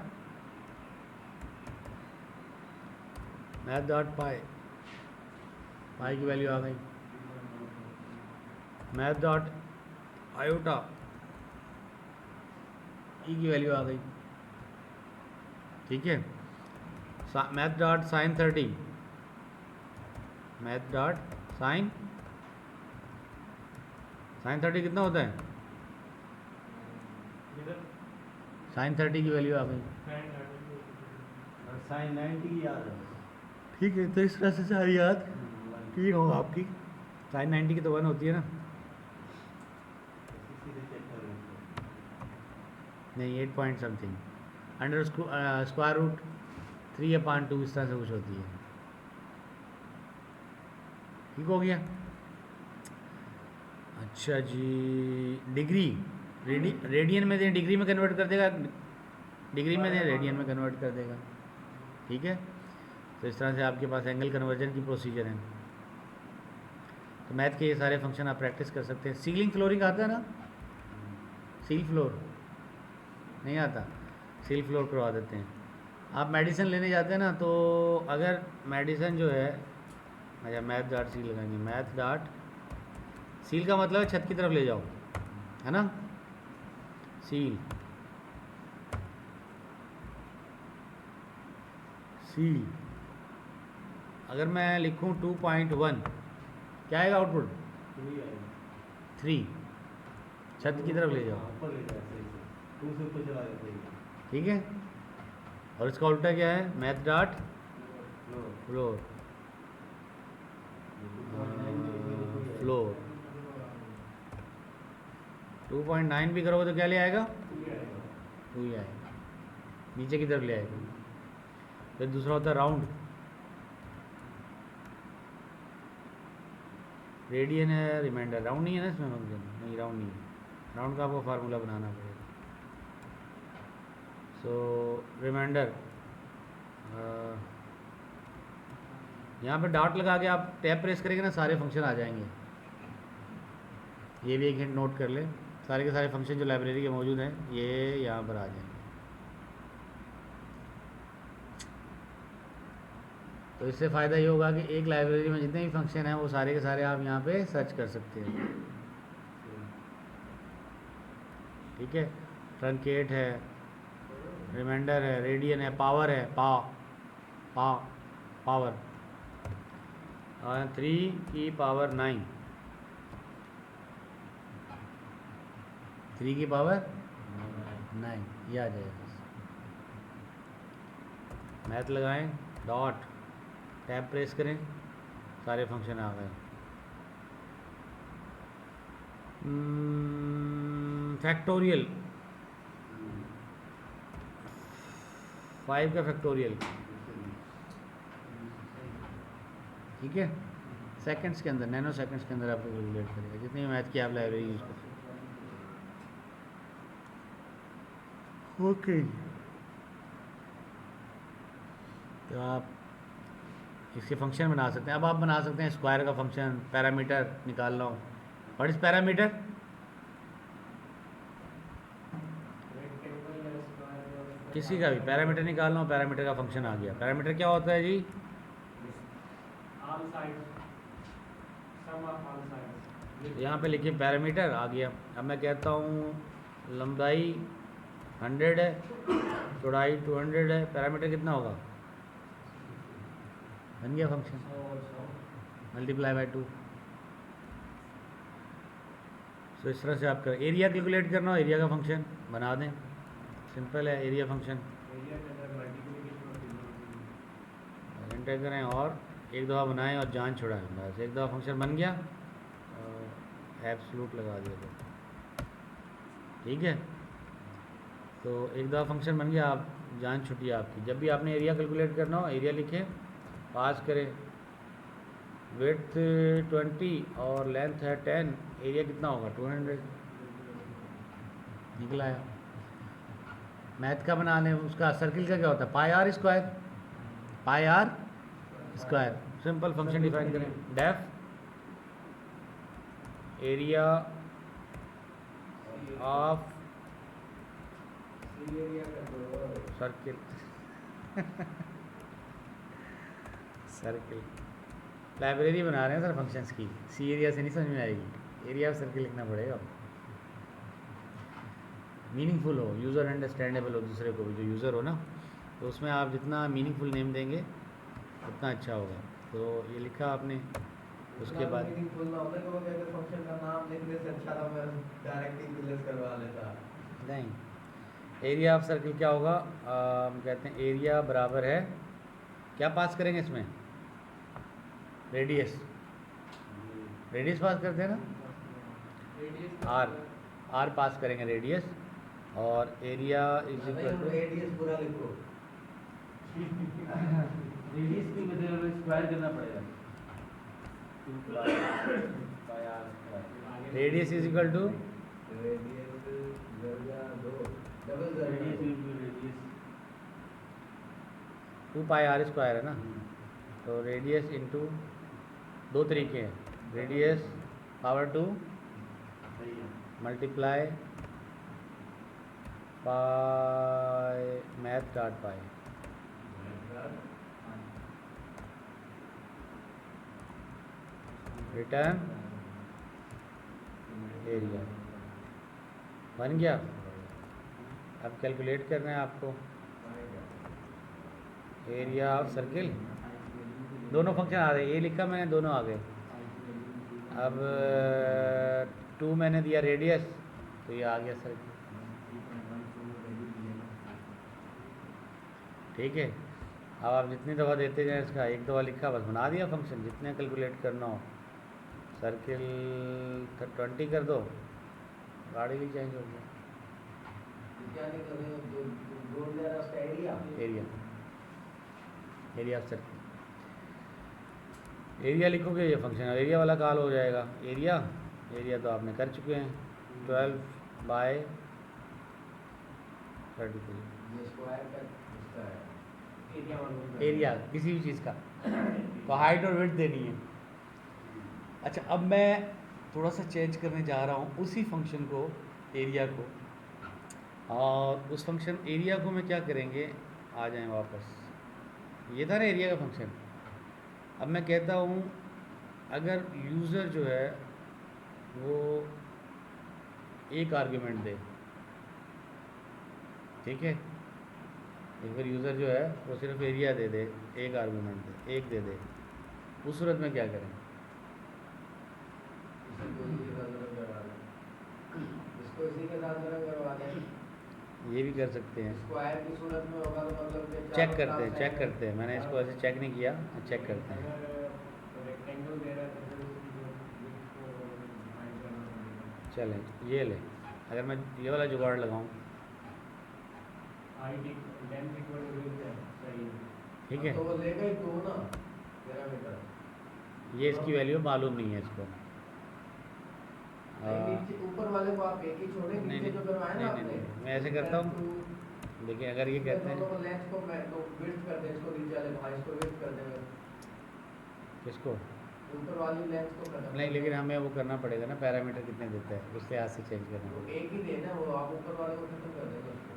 पाई, पाई की वैल्यू आ गई। मैथ डॉट आयोटा, ई की वैल्यू आ गई। ठीक है, math dot sine 30, math dot sine 30 कितना होता है, साइन 30 की वैल्यू आ गई। साइन 90 की याद है। ठीक है, तो इस तरह से सारी याद ठीक होगा आपकी। साइन 90 की तो 1 होती है ना, नहीं 8 point something, under square root 3/2, इस तरह से कुछ होती है। ठीक हो गया। अच्छा जी, डिग्री, रेडियन में दें, डिग्री में कन्वर्ट कर देगा, डिग्री में दें, रेडियन में कन्वर्ट कर देगा। ठीक है, तो इस तरह से आपके पास एंगल कन्वर्जन की प्रोसीजर है। तो मैथ के ये सारे फंक्शन आप प्रैक्टिस कर सकते हैं। सीलिंग फ्लोरिंग आता है ना, सील फ्लोर नहीं आता, सील फ्लोर करवा देते हैं। आप मेडिसिन लेने जाते हैं ना, तो अगर मेडिसिन जो है, अच्छा मैथ डॉट सील लगाएंगे, मैथ डॉट सील का मतलब है छत की तरफ ले जाओ, है ना, सील, सील। अगर मैं लिखूं 2.1, क्या आएगा आउटपुट, 3, छत की तरफ ले जाओ। ऊपर ले जाए सही से, 2 से ऊपर चला जाता है। ठीक है, और इसका उल्टा क्या है, math dot floor, floor, floor floor 2.9 भी करोगे तो क्या ले आएगा, 2 ही आएगा, नीचे की तरफ ले आएगा। फिर दूसरा होता है राउंड, रेडियन है, रिमाइंडर, राउंड नहीं है ना इसमें फंक्शन, नहीं राउंड नहीं है, राउंड का आपको फार्मूला बनाना पड़ेगा। सो रिमाइंडर, यहाँ पे डॉट लगा के आप टैब प्रेस करेंगे ना, सारे फंक्शन आ जाएंगे। ये भी एक हिंट नोट कर ले, सारे के सारे फंक्शन जो लाइब्रेरी के मौजूद हैं ये यहाँ पर आ जाएंगे। तो इससे फ़ायदा ये होगा कि एक लाइब्रेरी में जितने भी फंक्शन हैं वो सारे के सारे आप यहाँ पे सर्च कर सकते हैं। ठीक है, ट्रंकेट है, रिमाइंडर है, रेडियन है, पावर है, पावर और 3 की पावर 9, 3 की पावर 9 ये आ जाएगा। मैथ लगाएं, डॉट टैब प्रेस करें, सारे फंक्शन आ गए। फैक्टोरियल, 5 का फैक्टोरियल, ठीक है, सेकंड्स के अंदर, नैनो सेकंड्स के अंदर आपको कैलकुलेट करेगा जितनी भी मैथ की आप लाइब्रेरी यूज़ करें। ओके, तो आप इसके फंक्शन बना सकते हैं। अब आप बना सकते हैं स्क्वायर का फंक्शन, पैरामीटर निकालना हो। What is parameter? किसी का भी पैरामीटर निकालना हो, पैरामीटर का फंक्शन आ गया। पैरामीटर क्या होता है जी? यहाँ पे लिखिए पैरामीटर आ गया। अब मैं कहता हूँ लंबाई 100 है, चौड़ाई 200 है, पैरामीटर कितना होगा? बन गया फंक्शन, मल्टीप्लाई बाय 2। तो इस तरह से आप करें। एरिया कैलकुलेट करना हो, एरिया का फंक्शन बना दें, सिंपल है एरिया फंक्शन। एंटर करें और एक दफ़ा बनाएं और जान छुड़ाएं, बस एक दफ़ा फंक्शन बन गया और एब्सोल्यूट लगा दिया तो ठीक है। तो एक दफ़ा फंक्शन बन गया, आप जान छुट्टी आपकी। जब भी आपने एरिया कैलकुलेट करना हो, एरिया लिखें, पास करें, विड्थ 20 और लेंथ है 10, एरिया कितना होगा? 200 निकला है। मैथ का बना लें, उसका सर्किल का क्या होता है? Pi R square, pi R square. Simple function define करें, def area of circle circle. Library बना रहे हैं सर फंक्शंस की, सी एरिया से नहीं समझ में आएगी, एरिया ऑफ सर्किल लिखना पड़ेगा। मीनिंगफुल हो, यूज़र अंडरस्टैंडेबल हो, दूसरे को भी जो यूज़र हो ना, तो उसमें आप जितना मीनिंगफुल नेम देंगे उतना अच्छा होगा। तो ये लिखा आपने, उसके बाद नहीं, एरिया ऑफ सर्किल क्या होगा? हम कहते हैं एरिया बराबर है, क्या पास करेंगे इसमें? रेडियस, रेडियस पास करते हैं ना, आर पास करेंगे रेडियस, और area is equal to radius की मतलब स्क्वायर करना पड़ेगा, radius is equal to 2 pi R square है ना। तो रेडियस इंटू, दो तरीके हैं, radius power 2 multiply pi math dot pi, return area. बन गया। अब कैलकुलेट करना है आपको एरिया ऑफ सर्किल। दोनों फंक्शन आ गए, ये लिखा मैंने, दोनों आ गए। अब 2 मैंने दिया रेडियस, तो ये आ गया सर्किल, ठीक है। अब आप जितनी दफ़ा देते जाएं, इसका एक दफ़ा लिखा, बस बना दिया फंक्शन। जितने कैलकुलेट करना हो, सर्किल 20 कर दो, गाड़ी ली जाएंगे। Area, area of circle, area लिखोगे ये फंक्शन एरिया वाला कॉल हो जाएगा। एरिया, एरिया तो आपने कर चुके हैं, 12 बाय 33। एरिया किसी भी चीज़ का, तो हाइट और विड्थ देनी है। अच्छा, अब मैं थोड़ा सा चेंज करने जा रहा हूँ उसी फंक्शन को, एरिया को, और उस फंक्शन एरिया को मैं क्या करेंगे, आ जाएं वापस। ये था ना एरिया का फंक्शन, अब मैं कहता हूँ अगर यूज़र जो है वो एक आर्ग्यूमेंट दे, ठीक है, एक बार यूज़र जो है वो सिर्फ एरिया दे दे, एक आर्ग्यूमेंट दे, एक दे दे, उस सूरत में क्या करें? इसको इसी के साथ रन करवा दें। ये भी कर सकते हैं। स्क्वायर की सूरत में होगा तो मतलब कि चेक चारों करते हैं, तरफ चेक है। करते हैं, मैंने इसको ऐसे चेक नहीं किया, चेक करते हैं। रेक्टेंगल दे रहा है तो फिर उसकी जो width को define करना पड़ेगा। चलें ये ले, अगर मैं ये वाला जुगाड़ लगाऊं, height length equal to width है, सही है। ठीक है, तो वो लेगा ही 2 ना पैरामीटर। ये इसकी वैल्यू मालूम नहीं है इसको। नीचे ऊपर वाले को आप एक ही छोड़े, नहीं, नीचे जो करवाए ना आपने, मैं ऐसे करता हूँ, देखिए अगर ये कहते हैं दोनों लेंथ को मैं तो विड्थ कर दें, इसको नीचे वाले को हाइट को विड्थ कर देंगे, किसको, ऊपर वाली लेंथ को खत्म नहीं, लेकिन हमें वो करना पड़ेगा ना, पैरामीटर कितने देता है उस लिहाज से चेंज करना वो पड़ेगा। एक ही देना, वो आप ऊपर वाले को खत्म कर देंगे उसको।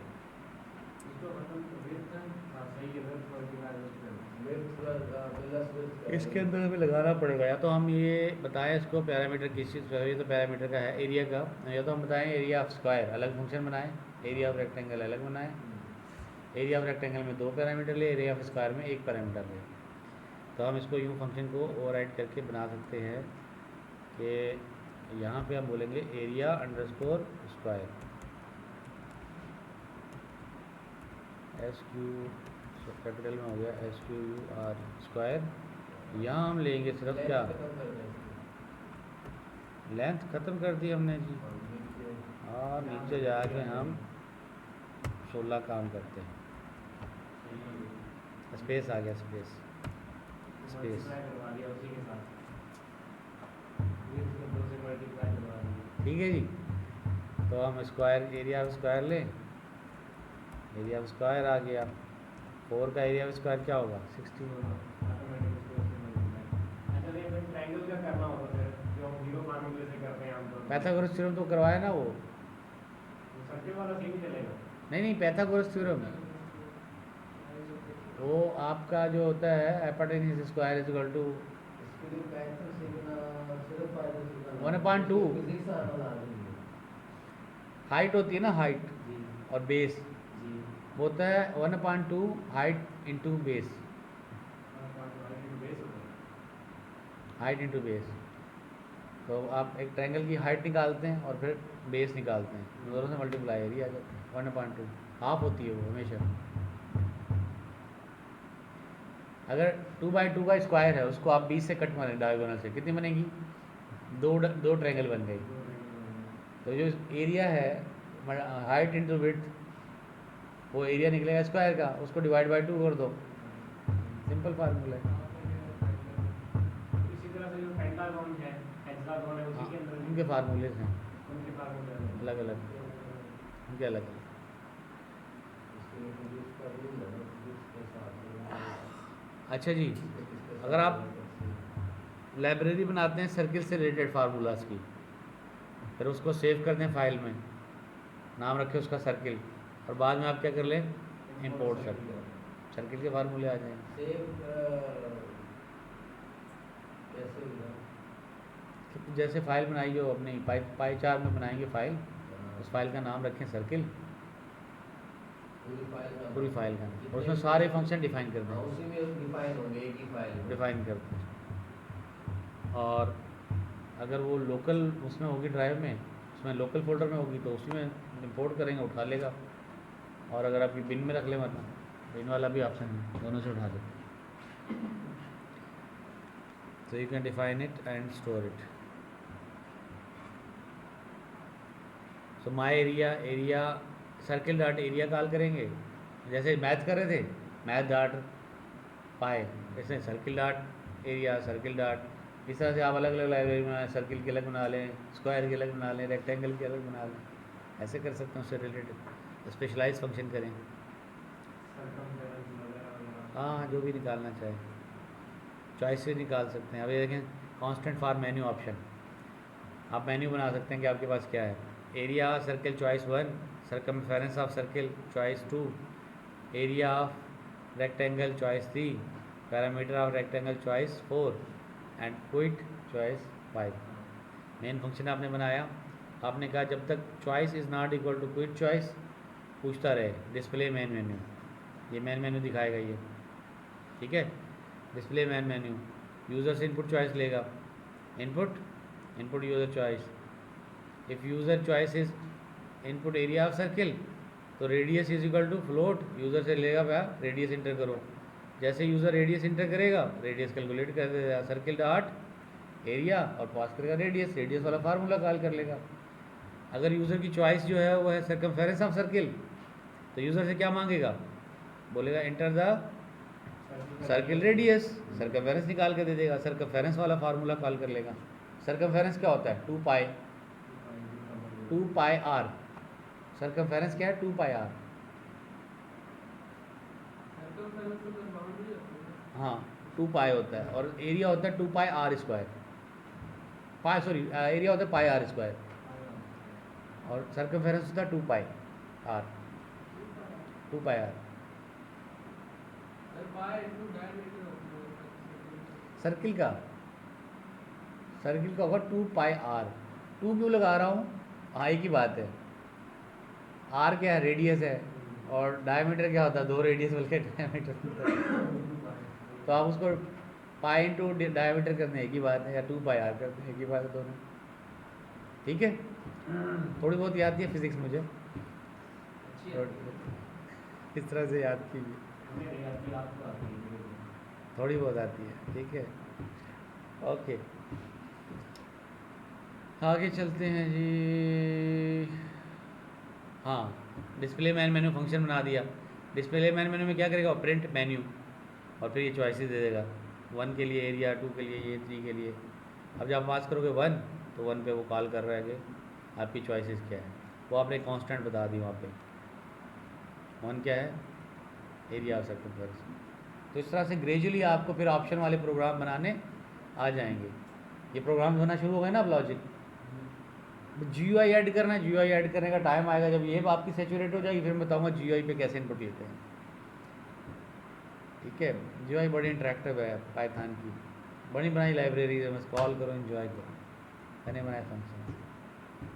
इसको मतलब विड्थ हां सही है, विड्थ और डिवाइड विड्थ प्लस विड्थ इसके अंदर हमें लगाना पड़ेगा, या तो हम ये बताएं इसको पैरामीटर किस चीज़ का है, ये तो पैरामीटर का है एरिया का, या तो हम बताएं एरिया ऑफ स्क्वायर अलग फंक्शन बनाएं, एरिया ऑफ रेक्टेंगल अलग बनाएं, एरिया ऑफ रेक्टेंगल में 2 पैरामीटर ले, एरिया ऑफ स्क्वायर में 1 पैरामीटर ले। तो हम इसको यूँ फंक्शन को ओवरराइड करके बना सकते हैं कि यहाँ पे हम बोलेंगे area underscore square, SQ capital में हो गया, SQUR स्क्वायर। यहाँ हम लेंगे सिर्फ क्या, लेंथ ख़त्म कर दी हमने जी, और नीचे जाके हम 16 काम करते हैं, स्पेस आ गया, स्पेस स्पेस, करवा दिया उसी के साथ, विड्थ को 2 से मल्टीप्लाई करवा दिया। ठीक है जी। तो हम स्क्वायर एरिया ऑफ स्क्वायर लें, एरिया ऑफ स्क्वायर आ गया, 4 का एरिया ऑफ स्क्वायर क्या होगा 16। ऑटोमेटिक उसको उससे मल्टीप्लाई। अच्छा ये फिर ट्रायंगल का करना होगा फिर, जो हम जीरो फार्मूले से करते हैं आमतौर पर। पैथागोरस थ्योरम तो करवाया ना वो, सर्किल वाला सही नहीं चलेगा। नहीं पैथागोरस थ्योरम वो आपका जो होता है hypotenuse square is equal to इसके लिए पैथर सीखना सिर्फ फायदा सीखना 1/2 फिजिक्स आना lazimi है। हाइट होती है ना, हाइट जी और बेस जी वो होता है 1/2 height into base, height into base. तो आप एक ट्रायंगल की हाइट निकालते हैं और फिर बेस निकालते हैं, दोनों से मल्टीप्लाई एरिया 1/2 हाफ होती है वो हमेशा। अगर 2/2 का स्क्वायर है उसको आप 20 से कट मारें डायगोनल से, कितनी बनेगी, दो ट्रायंगल बन गई। तो जो एरिया है हाइट इंटू विड्थ, वो एरिया निकलेगा स्क्वायर का, उसको डिवाइड बाय 2 कर दो, सिंपल फार्मूला है। इसी तरह से जो पेंटागन है, हेक्सागन है, उसी के अंदर उनके फार्मूले हैं उनके फार्मूले अलग अलग, उनके अलग अलग। इसके लिए फिजिक्स का रूल है, फिजिक्स के साथ अच्छा जी, अगर आप लाइब्रेरी बनाते हैं सर्किल से रिलेटेड फार्मूलाज की, फिर उसको सेव कर दें फाइल में, नाम रखें उसका सर्किल, और बाद में आप क्या कर लें, इंपोर्ट सर्किल, सर्किल के फार्मूले आ जाएंगे। सेव कैसे होगा? जैसे फाइल बनाई जो अपनी पाई चार्ट में बनाएंगे फाइल, उस फाइल का नाम रखें सर्किल, पूरी फाइल का नाम, और उसमें सारे फंक्शन डिफाइन कर हाँ, दें, उसी में डिफाइन होंगे एक ही फाइल में। डिफाइन कर दें। और अगर वो लोकल उसमें होगी ड्राइव में, उसमें लोकल फोल्डर में होगी तो उसी में इंपोर्ट करेंगे, उठा लेगा। और अगर आप बिन में रख ले, मतलब बिन वाला भी ऑप्शन है, दोनों से उठा देते। So you can define it and store it. So my area circle dot area call करेंगे, जैसे मैथ कर रहे थे, मैथ डॉट पाए, ऐसे circle dot area, circle dot, इस तरह से आप अलग अलग लाइब्रेरी बनाएं, सर्किल की अलग बना लें, स्क्वायर की अलग बना लें, रेक्टेंगल की अलग बना लें, ऐसे कर सकते हैं। उससे रिलेटेड स्पेशलाइज फंक्शन करें, हाँ जो भी निकालना चाहें, चॉइस से निकाल सकते हैं। अब ये देखें कांस्टेंट फॉर मेन्यू ऑप्शन, आप मेन्यू बना सकते हैं कि आपके पास क्या है, area circle choice 1, circumference of circle choice 2, area of rectangle choice 3, parameter of rectangle choice 4 and quit choice 5। Main function आपने बनाया, आपने कहा जब तक choice is not equal to quit choice पूछता रहे डिस्प्ले मेन मेन्यू, ये मेन मेन्यू दिखाएगा ये, ठीक है। डिस्प्ले मेन मेन्यू यूज़र से इनपुट चॉइस लेगा, input user choice, if user choice is input area of circle तो radius is equal to float, user से लेगा क्या, रेडियस इंटर करो। जैसे यूज़र रेडियस इंटर करेगा रेडियस कैलकुलेट कर देगा, सर्किल डॉट एरिया और पास करेगा रेडियस, रेडियस वाला फार्मूला कॉल कर लेगा। अगर यूज़र की चॉइस जो है वो है सर्कमफेरेंस ऑफ सर्किल तो यूज़र से क्या मांगेगा, बोलेगा enter the circle radius, circumference निकाल के दे देगा, सर्कमफेरेंस वाला फार्मूला कॉल कर लेगा। सर्कमफेरेंस क्या होता है, 2 पाई आर, सर्कमफेरेंस क्या है 2 पाई आर, सर्कमफेरेंस तो फिर बाउंड्री होती है। हाँ 2 पाई होता है और एरिया होता है 2 पाई आर स्क्वायर, एरिया होता है पाई आर स्क्वायर और सर्कमफेरेंस होता है 2 पाई आर, 2 पाई आर। और पाई इनटू डायमीटर होता है सर्किल का होगा 2 पाई आर, 2 क्यों लगा रहा हूँ, हाँ एक ही बात है, आर क्या है रेडियस है और डायमीटर क्या होता है, 2 रेडियस बल्कि डायमीटर होता है। तो आप उसको पाई इंटू डायमीटर करते हैं एक ही बात है, या 2 पाई आर करते हैं एक ही बात है दोनों, ठीक है। थोड़ी बहुत याद थी फिजिक्स मुझे, अच्छी है। इस तरह से याद कीजिए, हमें नहीं आती, आपको आती है। थोड़ी बहुत आती है, ठीक है। ओके आगे चलते हैं जी। हाँ डिस्प्ले मैन मेन्यू फंक्शन बना दिया, डिस्प्ले मैन मेन्यू में क्या करेगा, प्रिंट मेन्यू और फिर ये चॉइसेस दे देगा, 1 के लिए एरिया, 2 के लिए ये, 3 के लिए। अब जब आप पास करोगे 1 तो 1 पे वो कॉल कर रहा है कि आपकी चॉइसेस क्या है, वो आपने कांस्टेंट बता दी वहाँ पे, 1 क्या है एरिया ऑफ सर्कमफेरेंस। तो इस तरह से ग्रेजुअली आपको फिर ऑप्शन वाले प्रोग्राम बनाने आ जाएंगे। ये प्रोग्राम होना शुरू हो गए ना अब लॉजिक, GUI ऐड करना है, GUI ऐड करने का टाइम आएगा जब ये आपकी सेचुरेट हो जाएगी, फिर मैं बताऊँगा GUI पे कैसे इनपुट लेते हैं, ठीक है। GUI बड़ी इंटरेक्टिव है पाइथन की, बड़ी बनाई लाइब्रेरी है, बस कॉल करो एंजॉय करो, मैंने बनाए फंक्शन,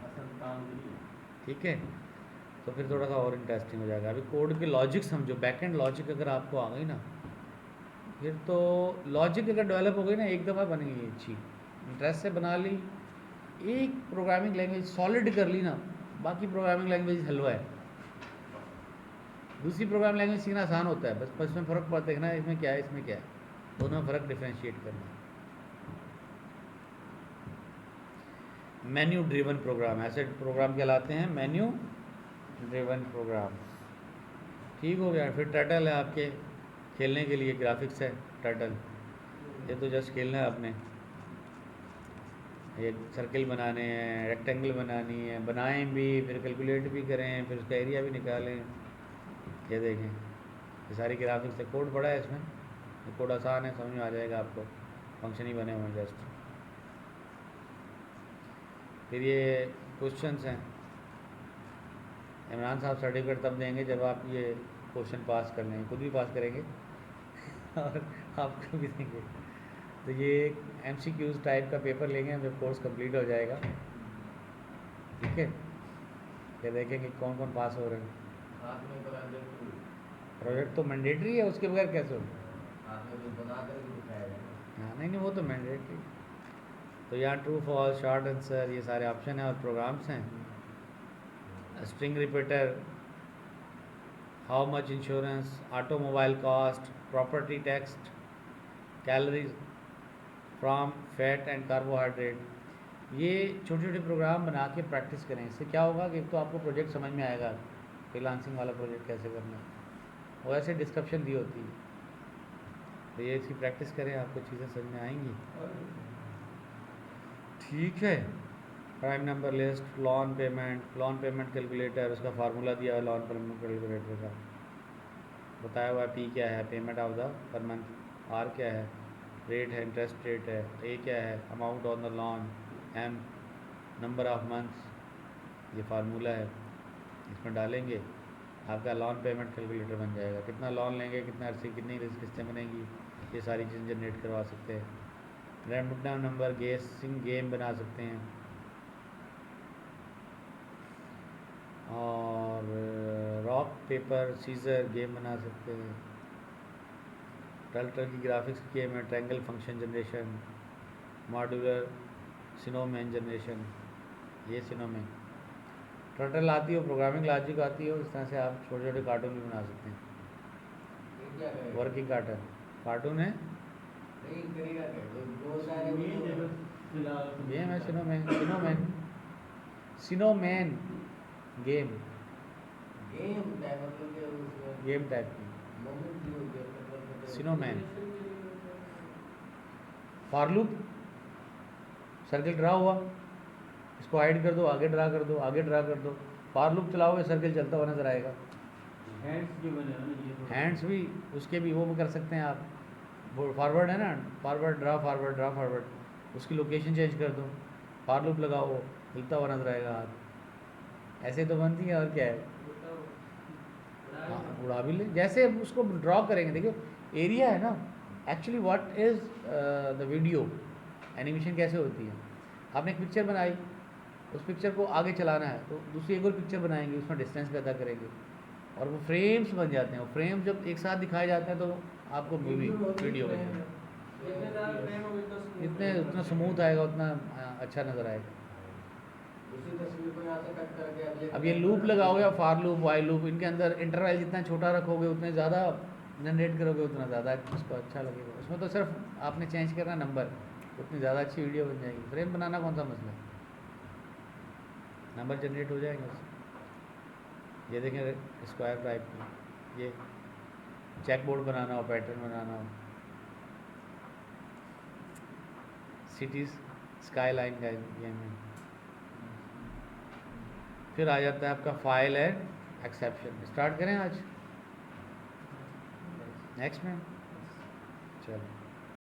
असल काम नहीं है। ठीक है। तो फिर थोड़ा सा और इंटरेस्टिंग हो जाएगा। अभी कोड के लॉजिक समझो, बैक एंड लॉजिक अगर आपको आ गई ना, फिर तो लॉजिक अगर डेवलप हो गई ना एक दफ़ा बन गई अच्छी, इंटरेस्ट से बना ली, एक प्रोग्रामिंग लैंग्वेज सॉलिड कर ली ना, बाकी प्रोग्रामिंग लैंग्वेज हलवा है। दूसरी प्रोग्रामिंग लैंग्वेज सीखना आसान होता है, बस इसमें फ़र्क पड़ता है ना, इसमें क्या है इसमें क्या है, दोनों में फ़र्क डिफ्रेंशिएट करना है। मेन्यू ड्रिवन प्रोग्राम, ऐसे प्रोग्राम कहलाते हैं मेन्यू ड्रिवन प्रोग्राम, ठीक हो गया। फिर टर्टल है आपके खेलने के लिए, ग्राफिक्स है टर्टल, ये तो जस्ट खेलना है आपने, ये सर्किल बनाने हैं, रेक्टेंगल बनानी है, बनाएं भी, फिर कैलकुलेट भी करें, फिर उसका एरिया भी निकालें, ये देखें ये सारी ग्राफिक्स है। कोड बड़ा है इसमें, ये कोड आसान है, समझ में आ जाएगा आपको, फंक्शन ही बने हुए हैं जस्ट। फिर ये क्वेश्चंस हैं, इमरान साहब सर्टिफिकेट तब देंगे जब आप ये क्वेश्चन पास कर लेंगे, खुद भी पास करेंगे और आपको भी देंगे। तो ये एक MCQs टाइप का पेपर लेंगे जब कोर्स कंप्लीट हो जाएगा, ठीक है। ये देखेंगे कौन कौन पास हो रहे हैं। हाथ में बना दे तो प्रोजेक्ट तो मैंडेटरी है, उसके बगैर कैसे हो। हाथ में कुछ बना कर भी दिखाया जाए। हाँ नहीं वो तो मैंडेटरी। तो यहाँ ट्रू फॉल्स, शॉर्ट आंसर, ये सारे ऑप्शन हैं और प्रोग्राम्स हैं। String repeater, how much insurance, automobile cost, property tax, calories from fat and carbohydrate, ये छोटे छोटे प्रोग्राम बना के प्रैक्टिस करें। इससे क्या होगा कि तो आपको प्रोजेक्ट समझ में आएगा, फ्रीलांसिंग वाला प्रोजेक्ट कैसे करना है, वो ऐसे डिस्क्रिप्शन दी होती है। तो ये इसकी प्रैक्टिस करें, आपको चीज़ें समझ में आएंगी, ठीक है। Prime number list, lawn payment calculator, उसका फार्मूला दिया है लॉन पेमेंट कैलकुलेटर का, बताया हुआ है। पी क्या है, payment of the per month, R क्या है, रेट है, इंटरेस्ट रेट है, ए क्या है, amount on the loan, M number of months, ये फार्मूला है, इसमें डालेंगे आपका लॉन पेमेंट कैलकुलेटर बन जाएगा। कितना लॉन लेंगे, कितना अर्से, कितनी किस्तें बनेंगी, ये सारी चीज़ें जनरेट करवा सकते हैं। रैंडम नंबर गेसिंग गेम बना सकते हैं, और रॉक पेपर सीजर गेम बना सकते हैं। टर्टल की ग्राफिक्स गेम है, triangle function generation, modular snowman generation. ये सिनोमैन टर्टल आती हो, प्रोग्रामिंग लॉजिक आती हो, इस तरह से आप छोटे छोटे कार्टून भी बना सकते हैं। ये क्या है? वर्किंग कार्टून है, नहीं करेगा क्या? दो सारे ये देखो फिलहाल गेम है सिनोमैन गेम गेम टाइप मतलब कि उसमें गेम टाइप की मोमेंट भी हो गया मतलब सिनोमैन। फॉर लूप सर्किल ड्रा हुआ, इसको हाइड कर दो, आगे ड्रा कर दो, आगे ड्रा कर दो। फॉर लूप चलाओगे सर्किल चलता हुआ नजर आएगा। हैंड्स जो बने हैं ना ये थोड़ा- हैंड्स भी उसके भी वो भी कर सकते हैं आप। वो फॉरवर्ड है ना, फॉरवर्ड ड्रा फॉरवर्ड, उसकी लोकेशन चेंज कर दो, फॉर लूप लगाओ, हिलता हुआ नजर आएगा हाथ। ऐसे तो बनती है, और क्या है। हाँ, उड़ा भी ले, जैसे उसको ड्रॉ करेंगे। देखिए एरिया है ना, actually what is the video animation कैसे होती है। आपने एक पिक्चर बनाई, उस पिक्चर को आगे चलाना है तो दूसरी एक और पिक्चर बनाएंगे, उसमें डिस्टेंस पैदा करेंगे और वो फ्रेम्स बन जाते हैं। वो फ्रेम्स जब एक साथ दिखाए जाते हैं तो आपको मूवी वीडियो बन जाती है। जितने ज़्यादा फ्रेम होंगे तो जितने उतना स्मूथ आएगा उतना अच्छा नज़र आएगा। उसी तस्वीर को यहाँ से कट करके अब ये लूप लगाओगे, फॉर लूप वाइल लूप, इनके अंदर इंटरवल जितना छोटा रखोगे उतने ज़्यादा जनरेट करोगे, उतना ज़्यादा उसको अच्छा लगेगा। उसमें तो सिर्फ आपने चेंज करना नंबर, उतनी ज़्यादा अच्छी वीडियो बन जाएगी। फ्रेम बनाना कौन सा मसला है, नंबर जनरेट हो जाएंगे उससे। ये देखें स्क्वायर टाइप की, ये चेक बोर्ड बनाना हो, पैटर्न बनाना हो, सिटीज़ स्काईलाइन का गेम है। फिर आ जाता है आपका फाइल एंड एक्सेप्शन। स्टार्ट करें आज नेक्स्ट में, चलो।